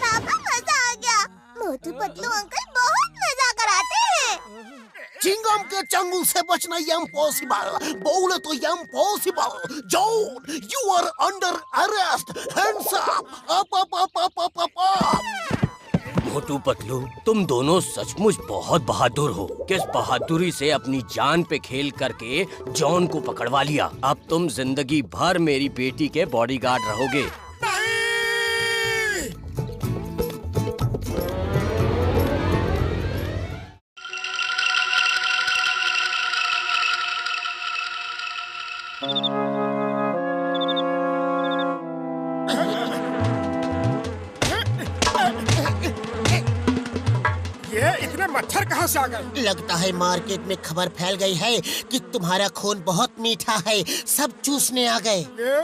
पापा, मजा आ गया। मोटू पतलू अंकल बहुत मजा कराते हैं। चिंगम के चंगुल से बचना इम्पॉसिबल। बोले तो impossible. John, you are under arrest. Hands up. Motu Patlu, तुम दोनों सचमुच बहुत बहादुर हो। किस बहादुरी से अपनी जान पे खेल करके जॉन को पकड़वा लिया। अब तुम जिंदगी भर मेरी बेटी के बॉडीगार्ड रहोगे। ये इतने मच्छर कहाँ से आ गए? लगता है मार्केट में खबर फैल गई है कि तुम्हारा खून बहुत मीठा है। सब चूसने आ गए। ये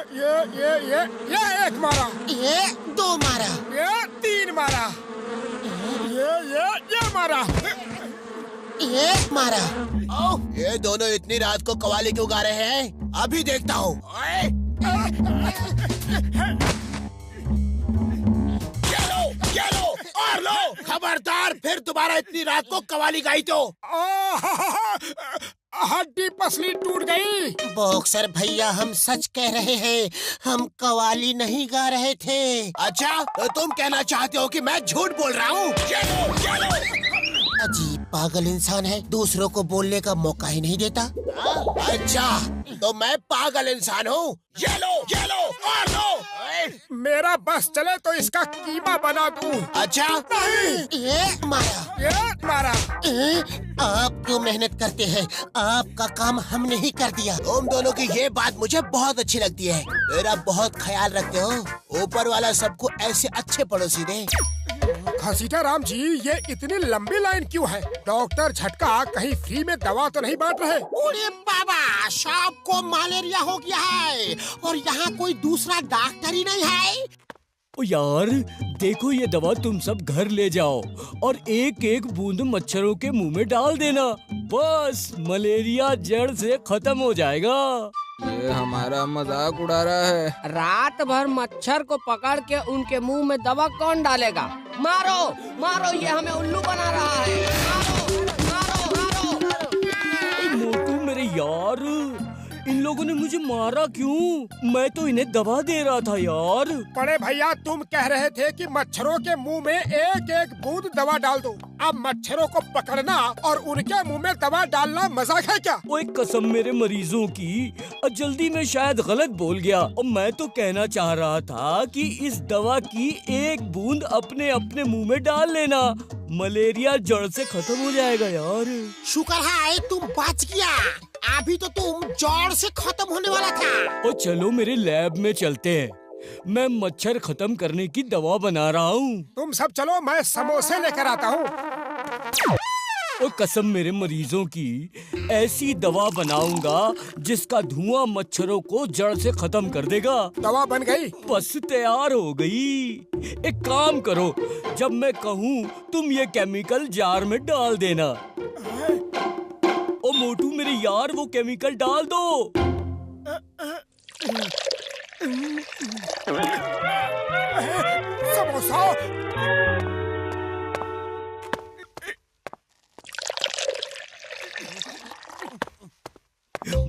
एक मारा, ये दो मारा, ये तीन मारा, ये मारा, ये मारा। ओह, ये दोनों इतनी रात को कवाली क्यों गा रहे हैं? अभी देखता हूँ। और लो, खबरदार, फिर दोबारा इतनी रात को कवाली गाई तो हड्डी पसली टूट गई। बॉक्सर भैया, हम सच कह रहे हैं। हम कवाली नहीं गा रहे थे। अच्छा, तो तुम कहना चाहते हो कि मैं झूठ बोल रहा हूँ? अजीब पागल इंसान है, दूसरों को बोलने का मौका ही नहीं देता। अच्छा, तो मैं पागल इंसान हूँ? ये लो और लो। मेरा बस चले तो इसका कीमा बना दूं। अच्छा, ये मारा, ये मारा। आप क्यों मेहनत करते हैं? आपका काम हमने ही कर दिया। तुम दोनों की ये बात मुझे बहुत अच्छी लगती है। मेरा बहुत ख्याल रखते हो। ऊपर वाला सबको ऐसे अच्छे पड़ोसी दे। घसीटा राम जी, ये इतनी लंबी लाइन क्यों है? डॉक्टर झटका कहीं फ्री में दवा तो नहीं बांट रहे? अरे बाबा, सांप को मलेरिया हो गया है और यहाँ कोई दूसरा डॉक्टर ही नहीं है। ओ यार, देखो ये दवा तुम सब घर ले जाओ और एक एक बूंद मच्छरों के मुंह में डाल देना। बस मलेरिया जड़ से खत्म हो जाएगा। ये हमारा मजाक उड़ा रहा है। रात भर मच्छर को पकड़ के उनके मुंह में दवा कौन डालेगा? मारो मारो, ये हमें उल्लू बना रहा है। मारो मारो मारो। मोटू मेरे यार, इन लोगों ने मुझे मारा क्यों? मैं तो इन्हें दवा दे रहा था यार। बड़े भैया, तुम कह रहे थे कि मच्छरों के मुंह में एक एक बूंद दवा डाल दो। अब मच्छरों को पकड़ना और उनके मुंह में दवा डालना मजाक है क्या? ओए कसम मेरे मरीजों की, जल्दी में शायद गलत बोल गया। और मैं तो कहना चाह रहा था कि इस दवा की एक बूंद अपने अपने मुंह में डाल लेना, मलेरिया जड़ से खत्म हो जाएगा यार। शुक्र है तुम बच गया। अभी तो तुम जड़ से खत्म होने वाला था। और चलो मेरे लैब में चलते हैं, मैं मच्छर खत्म करने की दवा बना रहा हूँ। तुम सब चलो, मैं समोसे लेकर आता हूँ। और कसम मेरे मरीजों की, ऐसी दवा बनाऊंगा जिसका धुआं मच्छरों को जड़ से खत्म कर देगा। दवा बन गई? बस तैयार हो गई। एक काम करो, जब मैं कहूँ तुम ये केमिकल जार में डाल देना। ओ मोटू मेरे यार, वो केमिकल डाल दो। समोसा।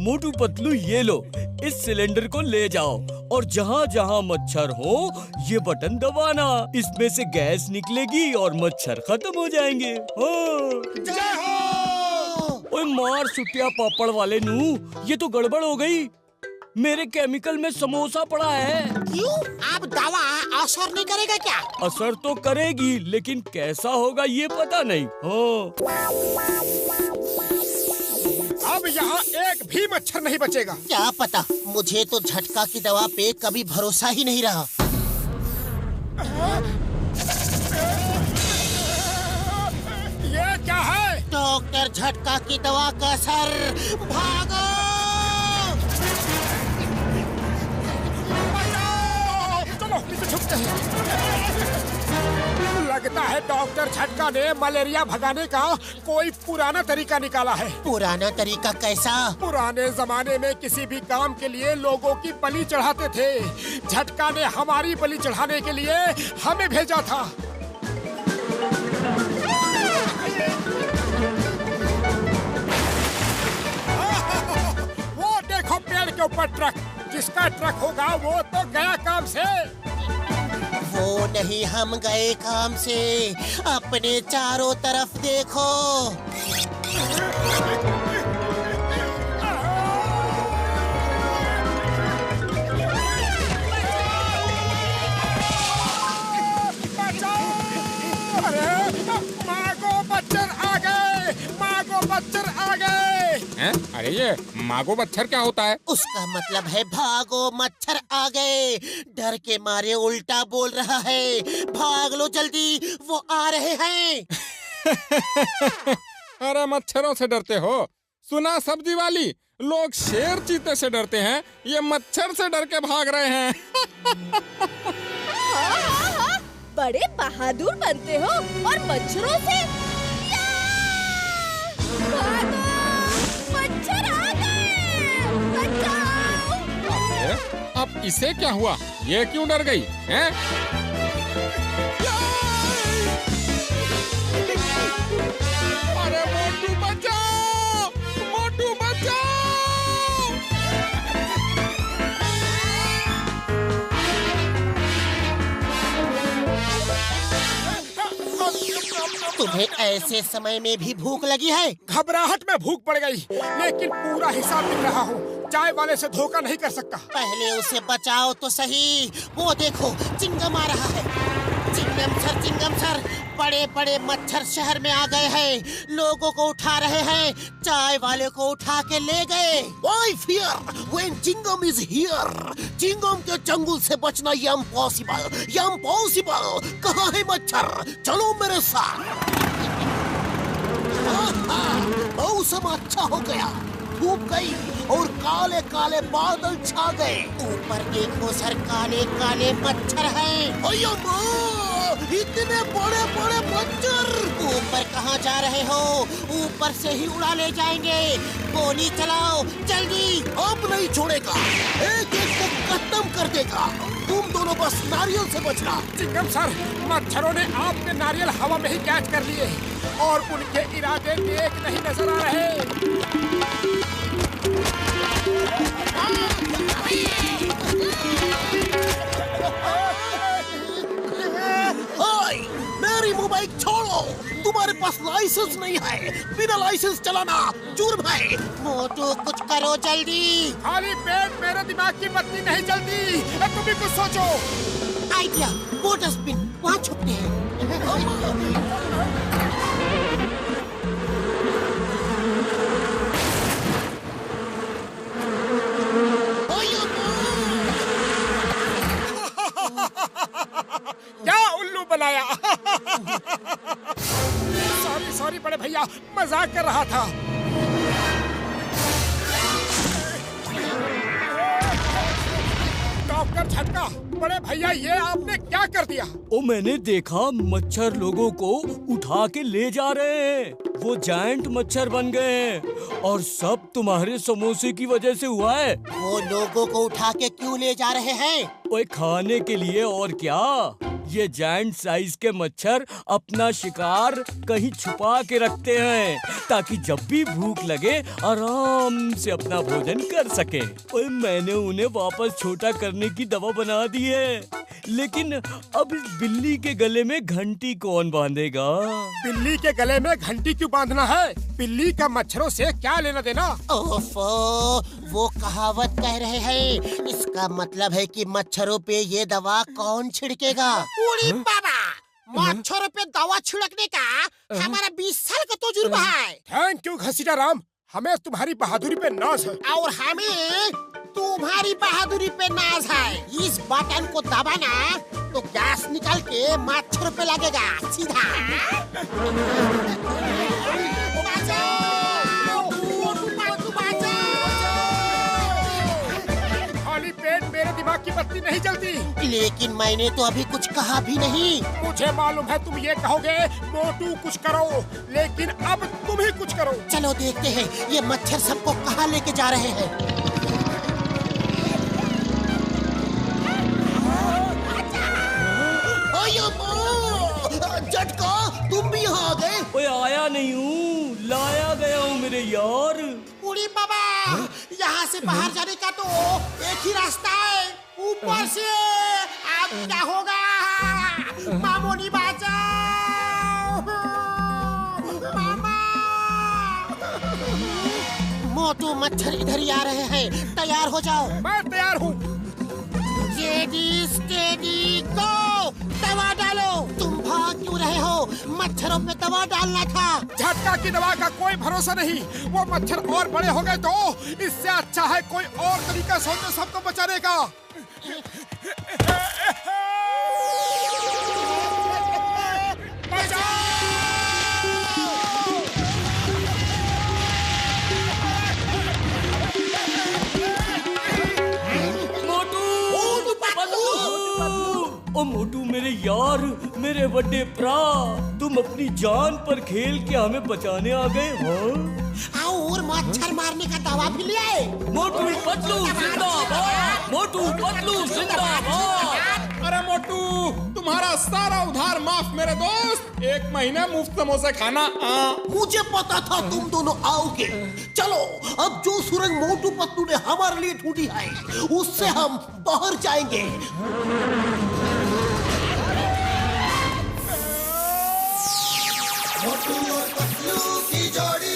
मोटू पतलू ये लो, इस सिलेंडर को ले जाओ और जहाँ जहाँ मच्छर हो ये बटन दबाना। इसमें से गैस निकलेगी और मच्छर खत्म हो जाएंगे। जय हो। ओए मार सुटिया पापड़ वाले नू, ये तो गड़बड़ हो गई। मेरे केमिकल में समोसा पड़ा है। क्यों? अब दवा असर नहीं करेगा क्या? असर तो करेगी, लेकिन कैसा होगा ये पता नहीं। अब यहाँ एक भी मच्छर नहीं बचेगा। क्या पता, मुझे तो झटका की दवा पे कभी भरोसा ही नहीं रहा। ये क्या है? डॉक्टर झटका की दवा का असर। भागो! चलो नीचे छुपते हैं। लगता है डॉक्टर झटका ने मलेरिया भगाने का कोई पुराना तरीका निकाला है। पुराना तरीका कैसा? पुराने जमाने में किसी भी काम के लिए लोगों की बलि चढ़ाते थे। झटका ने हमारी बलि चढ़ाने के लिए हमें भेजा था। वो देखो पेड़ के ऊपर ट्रक। जिसका ट्रक होगा वो तो गया काम से। वो नहीं, हम गए काम से। अपने चारों तरफ देखो। अरे ये मागो मच्छर क्या होता है? उसका मतलब है भागो मच्छर आ गए। डर के मारे उल्टा बोल रहा है। भाग लो जल्दी, वो आ रहे हैं। अरे मच्छरों से डरते हो? सुना सब्जी वाली, लोग शेर चीते से डरते हैं, ये मच्छर से डर के भाग रहे हैं। बड़े बहादुर बनते हो और मच्छरों से। भागो! मच्छर आ गए! बचाओ! अब इसे क्या हुआ? ये क्यों डर गई हैं? अरे मोटू बचाओ! मोटू बचाओ! तुम्हें ऐसे समय में भी भूख लगी है? घबराहट में भूख पड़ गई, लेकिन पूरा हिसाब लिख रहा हूँ। चाय वाले से धोखा नहीं कर सकता। पहले उसे बचाओ तो सही। वो देखो, चिंगम आ रहा है। चिंगम सर, बड़े बड़े मच्छर शहर में आ गए हैं। लोगों को उठा रहे हैं। चाय वाले को उठा के ले गए। Why fear when Chingam is here? Chingam के चंगुल से बचना इम्पॉसिबल। कहाँ है मच्छर? चलो मेरे साथ। मौसम अच्छा हो गया। धूप गई और काले काले बादल छा गए। ऊपर देखो सर, काले काले मच्छर हैं। अयो माँ, इतने बड़े बड़े मच्छर! ऊपर कहाँ जा रहे हो? ऊपर से ही उड़ा ले जाएंगे। गोली चलाओ जल्दी। अब नहीं छोड़ेगा, एक एक को खत्म कर देगा। तुम दोनों बस नारियल से बचना। चिंगम सर, मच्छरों ने आपके नारियल हवा में ही कैच कर लिए और उनके इरादे नेक नहीं नजर आ रहे। मेरी मोबाइल छोड़ो। तुम्हारे पास लाइसेंस नहीं है। बिना लाइसेंस चलाना जुर्म है। मोटू कुछ करो जल्दी। खाली पेट मेरे दिमाग की बत्ती नहीं जलती। तुम भी कुछ सोचो। आइडिया, वो डस्टबिन, वहाँ छुपते हैं। क्या उल्लू बनाया? सॉरी बड़े भैया, भैया मजाक कर रहा था। डॉक्टर झटका, बड़े भैया ये आपने क्या कर दिया? ओ मैंने देखा मच्छर लोगों को उठा के ले जा रहे हैं। वो जायंट मच्छर बन गए हैं और सब तुम्हारे समोसे की वजह से हुआ है। वो लोगों को उठा के क्यों ले जा रहे हैं? ओए खाने के लिए और क्या। ये जायंट साइज के मच्छर अपना शिकार कहीं छुपा के रखते हैं ताकि जब भी भूख लगे आराम से अपना भोजन कर सके। ओए मैंने उन्हें वापस छोटा करने की दवा बना दी है, लेकिन अब इस बिल्ली के गले में घंटी कौन बांधेगा? बिल्ली के गले में घंटी क्यों बांधना है? बिल्ली का मच्छरों से क्या लेना देना? ओफो, वो कहावत कह रहे हैं, इसका मतलब है कि मच्छरों पे ये दवा कौन छिड़केगा? उड़ी बाबा, मच्छरों पे दवा छिड़कने का हमारा 20 साल का तजुर्बा है। थैंक यू घसीटा राम, हमें तुम्हारी बहादुरी पे नाज है। और हमें तुम्हारी बहादुरी पे नाज है। इस बटन को दबाना तो गैस निकल के मच्छर पे लगेगा सीधा। खाली पेट मेरे दिमाग की बत्ती नहीं जलती। लेकिन मैंने तो अभी कुछ कहा भी नहीं। मुझे मालूम है तुम ये कहोगे मोटू कुछ करो, लेकिन अब तुम ही कुछ करो। चलो देखते हैं ये मच्छर सबको कहाँ लेके जा रहे हैं। झटका, तुम भी यहाँ आ गए? ओए आया नहीं हूँ, लाया गया हूँ मेरे यार। उड़ी बाबा, यहाँ से बाहर जाने का तो एक ही रास्ता है, ऊपर से। अब क्या होगा? मामोनी बचाओ, मामा। मोटू मच्छर इधर ही आ रहे हैं, तैयार हो जाओ। मैं तैयार हूँ। स्टेडी स्टेडी गो, दवा डालो। तुम भाग क्यों रहे हो? मच्छरों पे दवा डालना था। झटका की दवा का कोई भरोसा नहीं, वो मच्छर और बड़े हो गए तो इससे अच्छा है कोई और तरीका सोचो सबको बचाने का। ओ मोटू मेरे यार, मेरे बड़े प्रा, तुम अपनी जान पर खेल के हमें बचाने आ गए। हाँ? और मच्छर मारने का दवा भी ले आए। मोटू पतलू जिंदाबाद, मोटू पतलू जिंदाबाद। अरे मोटू, तुम्हारा सारा उधार माफ मेरे दोस्त। 1 महीना मुफ्त समोसे खाना। मुझे पता था तुम दोनों आओगे। चलो, अब जो सुरंग मोटू पतलू ने हमारे लिए ढूंढी है उससे हम बाहर जाएंगे। मोटू और पतलू की जोड़ी।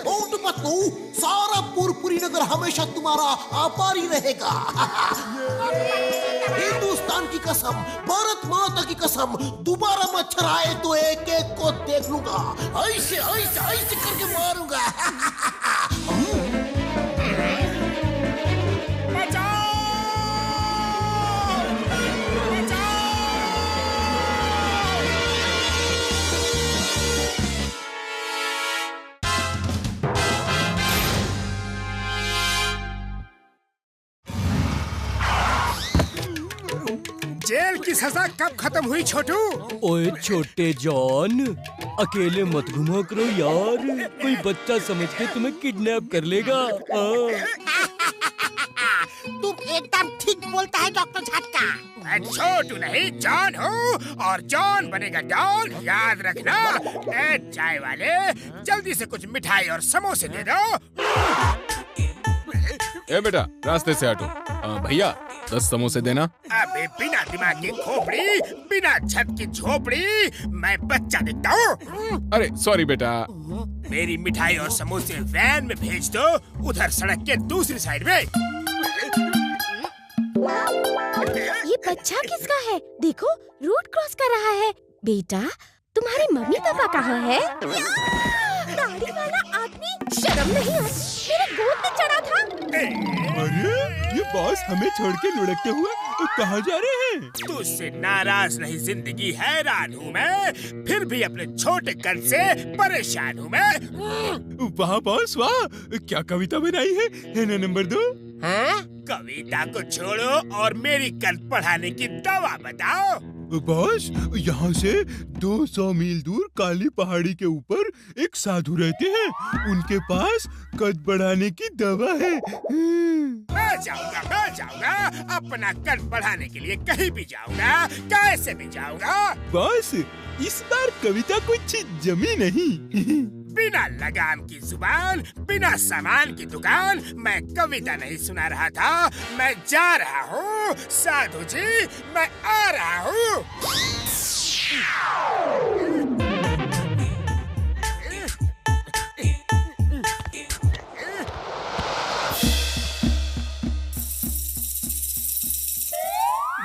मोटू पतलू, सारा पुरपुरी नगर हमेशा तुम्हारा आभारी रहेगा। हिंदुस्तान की कसम, भारत माता की कसम, दोबारा मच्छर आए तो एक एक को देख लूंगा। ऐसे ऐसे ऐसे करके मारूंगा। जेल की सजा कब खत्म हुई छोटू? ओए छोटे जॉन, अकेले मत घुमा करो यार, कोई बच्चा समझ के तुम्हें किडनैप कर लेगा। तुम एकदम ठीक बोलता है डॉक्टर झटका। मैं छोटू नहीं जॉन हूँ, और जॉन बनेगा डॉन, याद रखना। ए चाय वाले, जल्दी से कुछ मिठाई और समोसे दे दो। ए बेटा, रास्ते से हटो। भैया 10 समोसे देना। अबे बिना दिमाग की खोपड़ी, बिना छत की झोपड़ी, मैं बच्चा दिखता हूँ? अरे सॉरी बेटा। मेरी मिठाई और समोसे वैन में भेज दो, उधर सड़क के दूसरी साइड में। ये बच्चा किसका है? देखो, रोड क्रॉस कर रहा है। बेटा, तुम्हारे मम्मी पापा कहाँ है? दाढ़ी वाला आदमी, शर्म नहीं आती? मेरे गोद में चढ़ा था। अरे ये बॉस हमें छोड़ के लुढ़कते हुए कहाँ जा रहे हैं? तुझसे नाराज नहीं जिंदगी हैरान हूँ मैं, फिर भी अपने छोटे कद से परेशान हूँ मैं। वाह बॉस वाह, क्या कविता बनाई है ना नंबर 2? हाँ? कविता को छोड़ो और मेरी कद बढ़ाने की दवा बताओ। बॉस, यहाँ से 200 मील दूर काली पहाड़ी के ऊपर एक साधु रहते हैं, उनके पास कद बढ़ाने की दवा है। मैं जाऊंगा, अपना कद बढ़ाने के लिए कहीं भी जाऊंगा, कैसे भी जाऊंगा। बॉस, इस बार कविता कुछ जमी नहीं। बिना लगाम की जुबान, बिना सामान की दुकान, मैं कविता नहीं सुना रहा था, मैं जा रहा हूँ। साधु जी, मैं आ रहा हूँ।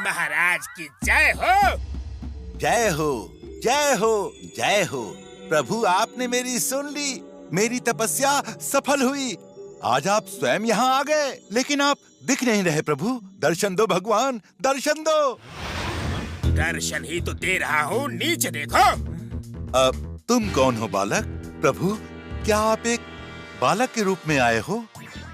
महाराज की जय हो। जय हो, जय हो, जय हो। प्रभु, आपने मेरी सुन ली, मेरी तपस्या सफल हुई। आज आप स्वयं यहाँ आ गए, लेकिन आप दिख नहीं रहे। प्रभु, दर्शन दो भगवान, दर्शन दो। दर्शन ही तो दे रहा हूँ, नीचे देखो। तुम कौन हो बालक? प्रभु, क्या आप एक बालक के रूप में आए हो?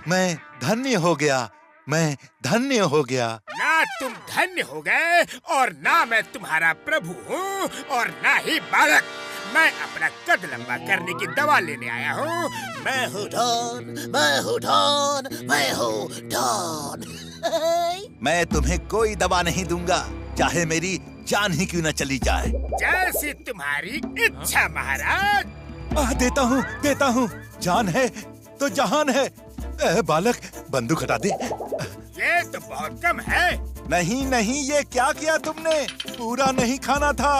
मैं धन्य हो गया, मैं धन्य हो गया। ना तुम धन्य हो गए और ना मैं तुम्हारा प्रभु हूँ और ना ही बालक। मैं अपना कद लंबा करने की दवा लेने आया हूँ। मैं हूँ डॉन, मैं हूँ डॉन, मैं हूँ डॉन। मैं तुम्हें कोई दवा नहीं दूंगा, चाहे मेरी जान ही क्यों न चली जाए। जैसी तुम्हारी इच्छा महाराज। देता हूँ। जान है तो जहान है। बालक, बंदूक हटा दे। ये तो बहुत कम है। नहीं, ये क्या किया तुमने? पूरा नहीं खाना था।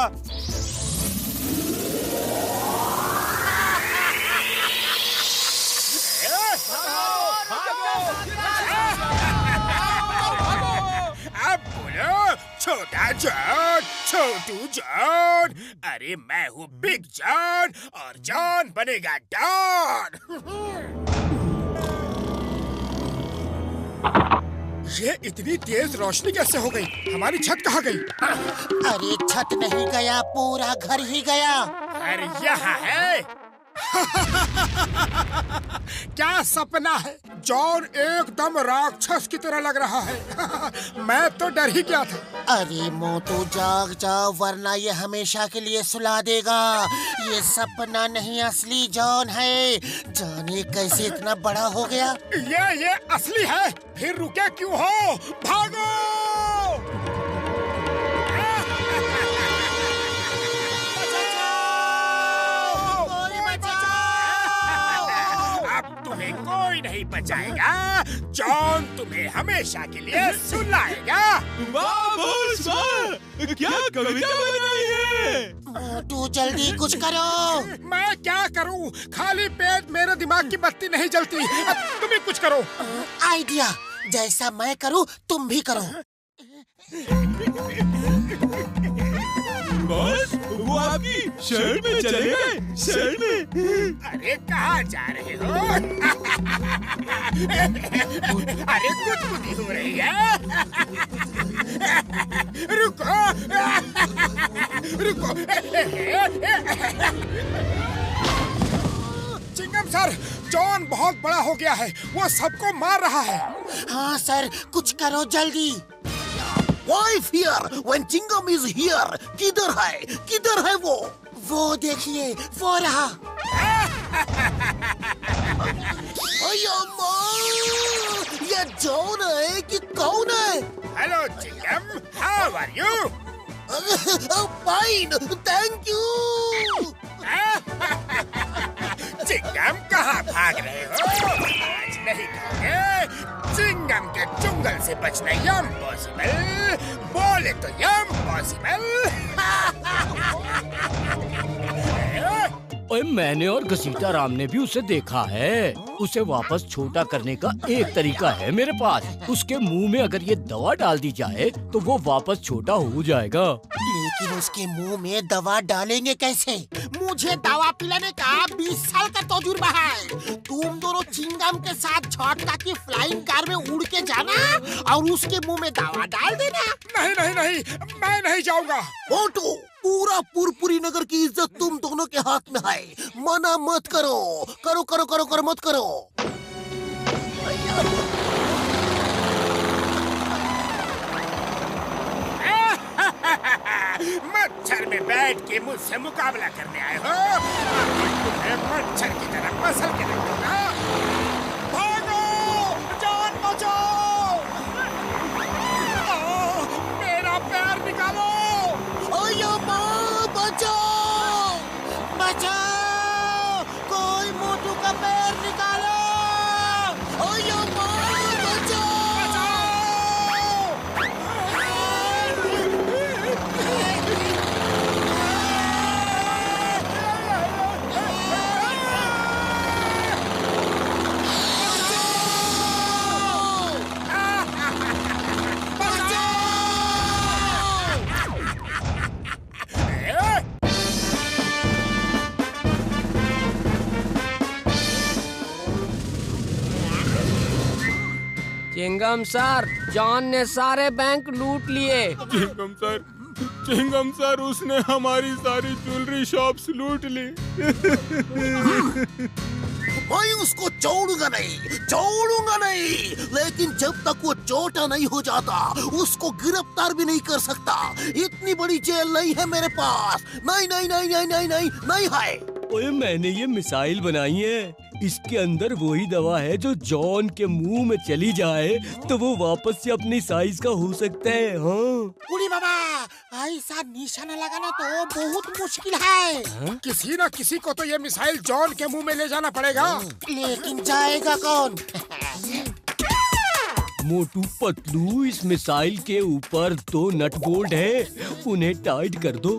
अब बोलो, छोटा जॉन, छोटू जॉन। अरे मैं हूँ बिग जॉन और जॉन बनेगा डॉन। ये इतनी तेज रोशनी कैसे हो गई? हमारी छत कहाँ गई? अरे छत नहीं गया, पूरा घर ही गया। घर यहाँ है। क्या सपना है? जॉन एकदम राक्षस की तरह लग रहा है। मैं तो डर ही गया था। अरे मोटू, जाग जाओ, वरना ये हमेशा के लिए सुला देगा। ये सपना नहीं, असली जॉन है। जाने कैसे इतना बड़ा हो गया। ये असली है, फिर रुके क्यों हो? भागो! तुम्हें कोई नहीं बचाएगा। जॉन तुम्हें हमेशा के लिए सुलाएगा। वाह बॉस वाह, क्या कविता बनाई है। मोटू, जल्दी कुछ करो। मैं क्या करूं? खाली पेट मेरे दिमाग की बत्ती नहीं जलती। अब तुम ही कुछ करो। आइडिया, जैसा मैं करूं तुम भी करो। बॉस, वो आपकी शर्ट में चले गए, शर्ट में। अरे कहाँ जा रहे हो? अरे गुदगुदी हो रही है। रुको, रुको। चिंगम सर, जॉन बहुत बड़ा हो गया है, वो सबको मार रहा है। हाँ सर, कुछ करो जल्दी। Why fear when Chingam is here? किधर है वो? वो देखिए, वो रहा। ये जॉन है कि कौन है? Hello Chingam, how are you? Fine, thank you. Chingam, कहाँ भाग रहे हो? आज नहीं खाओगे। चिंगम के चुंगल से बचना इम्पॉसिबल। बोले तो इम्पॉसिबल। ओए, मैंने और घसीटा राम ने भी उसे देखा है। उसे वापस छोटा करने का एक तरीका है मेरे पास। उसके मुंह में अगर ये दवा डाल दी जाए तो वो वापस छोटा हो जाएगा। लेकिन उसके मुंह में दवा डालेंगे कैसे? मुझे दवा पिलाने का 20 साल का तजुर्बा है। तुम दोनों चिंगम के साथ झटका की फ्लाइंग कार में उड़ के जाना और उसके मुंह में दवा डाल देना। नहीं नहीं नहीं, मैं नहीं जाऊंगा। मोटू, पूरा पुरपुरी नगर की इज्जत तुम दोनों के हाथ में है। मना मत करो, करो करो करो करो मत करो। मच्छर में बैठ के मुझसे मुकाबला करने आए हो? तुम्हें मच्छर की तरह मसल के रख दूंगा। भागो, जान बचाओ। मेरा पैर निकालो। ओयो माँ, बचाओ बचाओ, कोई मोटू का पैर निकालो। ओयो माँ, बचाओ। चिंगम सर, जॉन ने सारे बैंक लूट लिए। चिंगम सर, उसने हमारी सारी ज्वेलरी शॉप्स लूट ली। मैं उसको छोड़ूंगा नहीं। लेकिन जब तक वो छोटा नहीं हो जाता, उसको गिरफ्तार भी नहीं कर सकता। इतनी बड़ी जेल नहीं है मेरे पास। नहीं नहीं नहीं नहीं नहीं नहीं नहीं है। ओए, मैंने ये मिसाइल बनाई है। इसके अंदर वही दवा है जो जॉन के मुंह में चली जाए तो वो वापस से अपनी साइज का हो सकता है। हाँ उड़ी बाबा, ऐसा निशाना लगाना तो बहुत मुश्किल है। किसी न किसी को तो ये मिसाइल जॉन के मुंह में ले जाना पड़ेगा। लेकिन जाएगा कौन? मोटू पतलू, इस मिसाइल के ऊपर 2 नट बोल्ट है, उन्हें टाइट कर दो।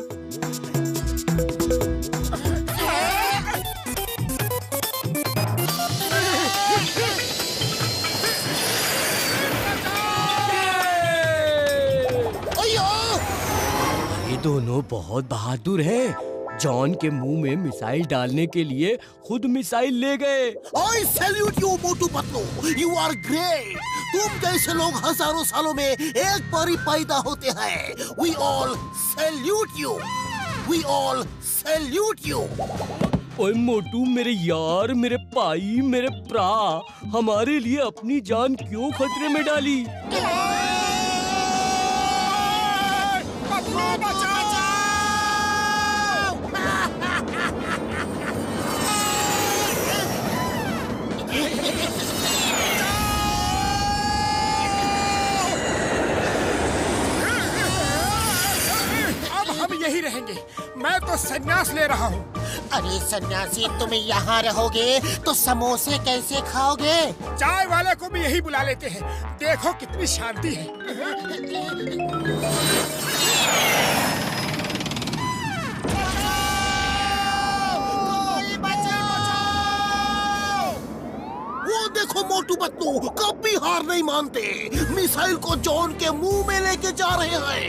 दोनों बहुत बहादुर हैं। जॉन के मुंह में मिसाइल डालने के लिए खुद मिसाइल ले गए। I salute you, Motu Patlu. You are great। तुम जैसे लोग हजारों सालों में एक बार ही पैदा होते हैं। We all salute you। We all salute you। ओए मोटू, मेरे यार, मेरे भाई, मेरे प्रा, हमारे लिए अपनी जान क्यों खतरे में डाली? अब हम यही रहेंगे। मैं तो संन्यास ले रहा हूँ। अरे सन्यासी, तुम यहाँ रहोगे तो समोसे कैसे खाओगे? चाय वाले को भी यही बुला लेते हैं। देखो कितनी शांति है। वो देखो मोटू पतलू, कभी हार नहीं मानते। मिसाइल को जॉन के मुंह में लेके जा रहे हैं।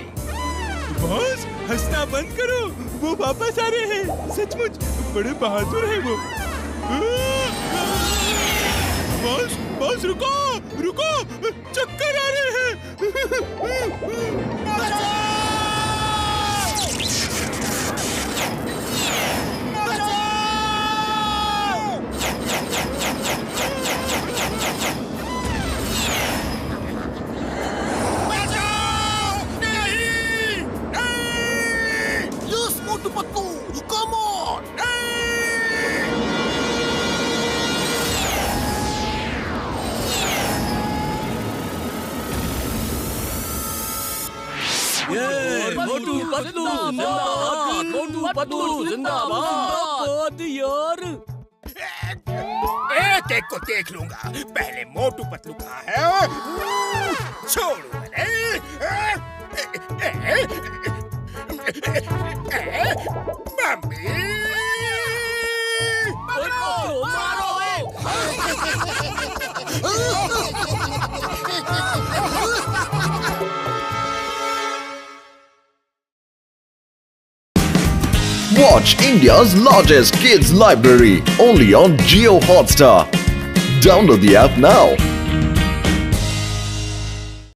बॉस, हंसना बंद करो, वो वापस आ रहे हैं। सचमुच बड़े बहादुर हैं वो। बॉस रुको, चक्कर आ रहे हैं। Motu Patlu, come on! मोटू पतलू जिंदाबाद, मोटू पतलू जिंदाबाद। यार, एक एक को देख लूंगा। पहले मोटू पतलू कहाँ है? छोड़ो mummy, Watch India's largest kids library only on Jio Hotstar. Download the app now.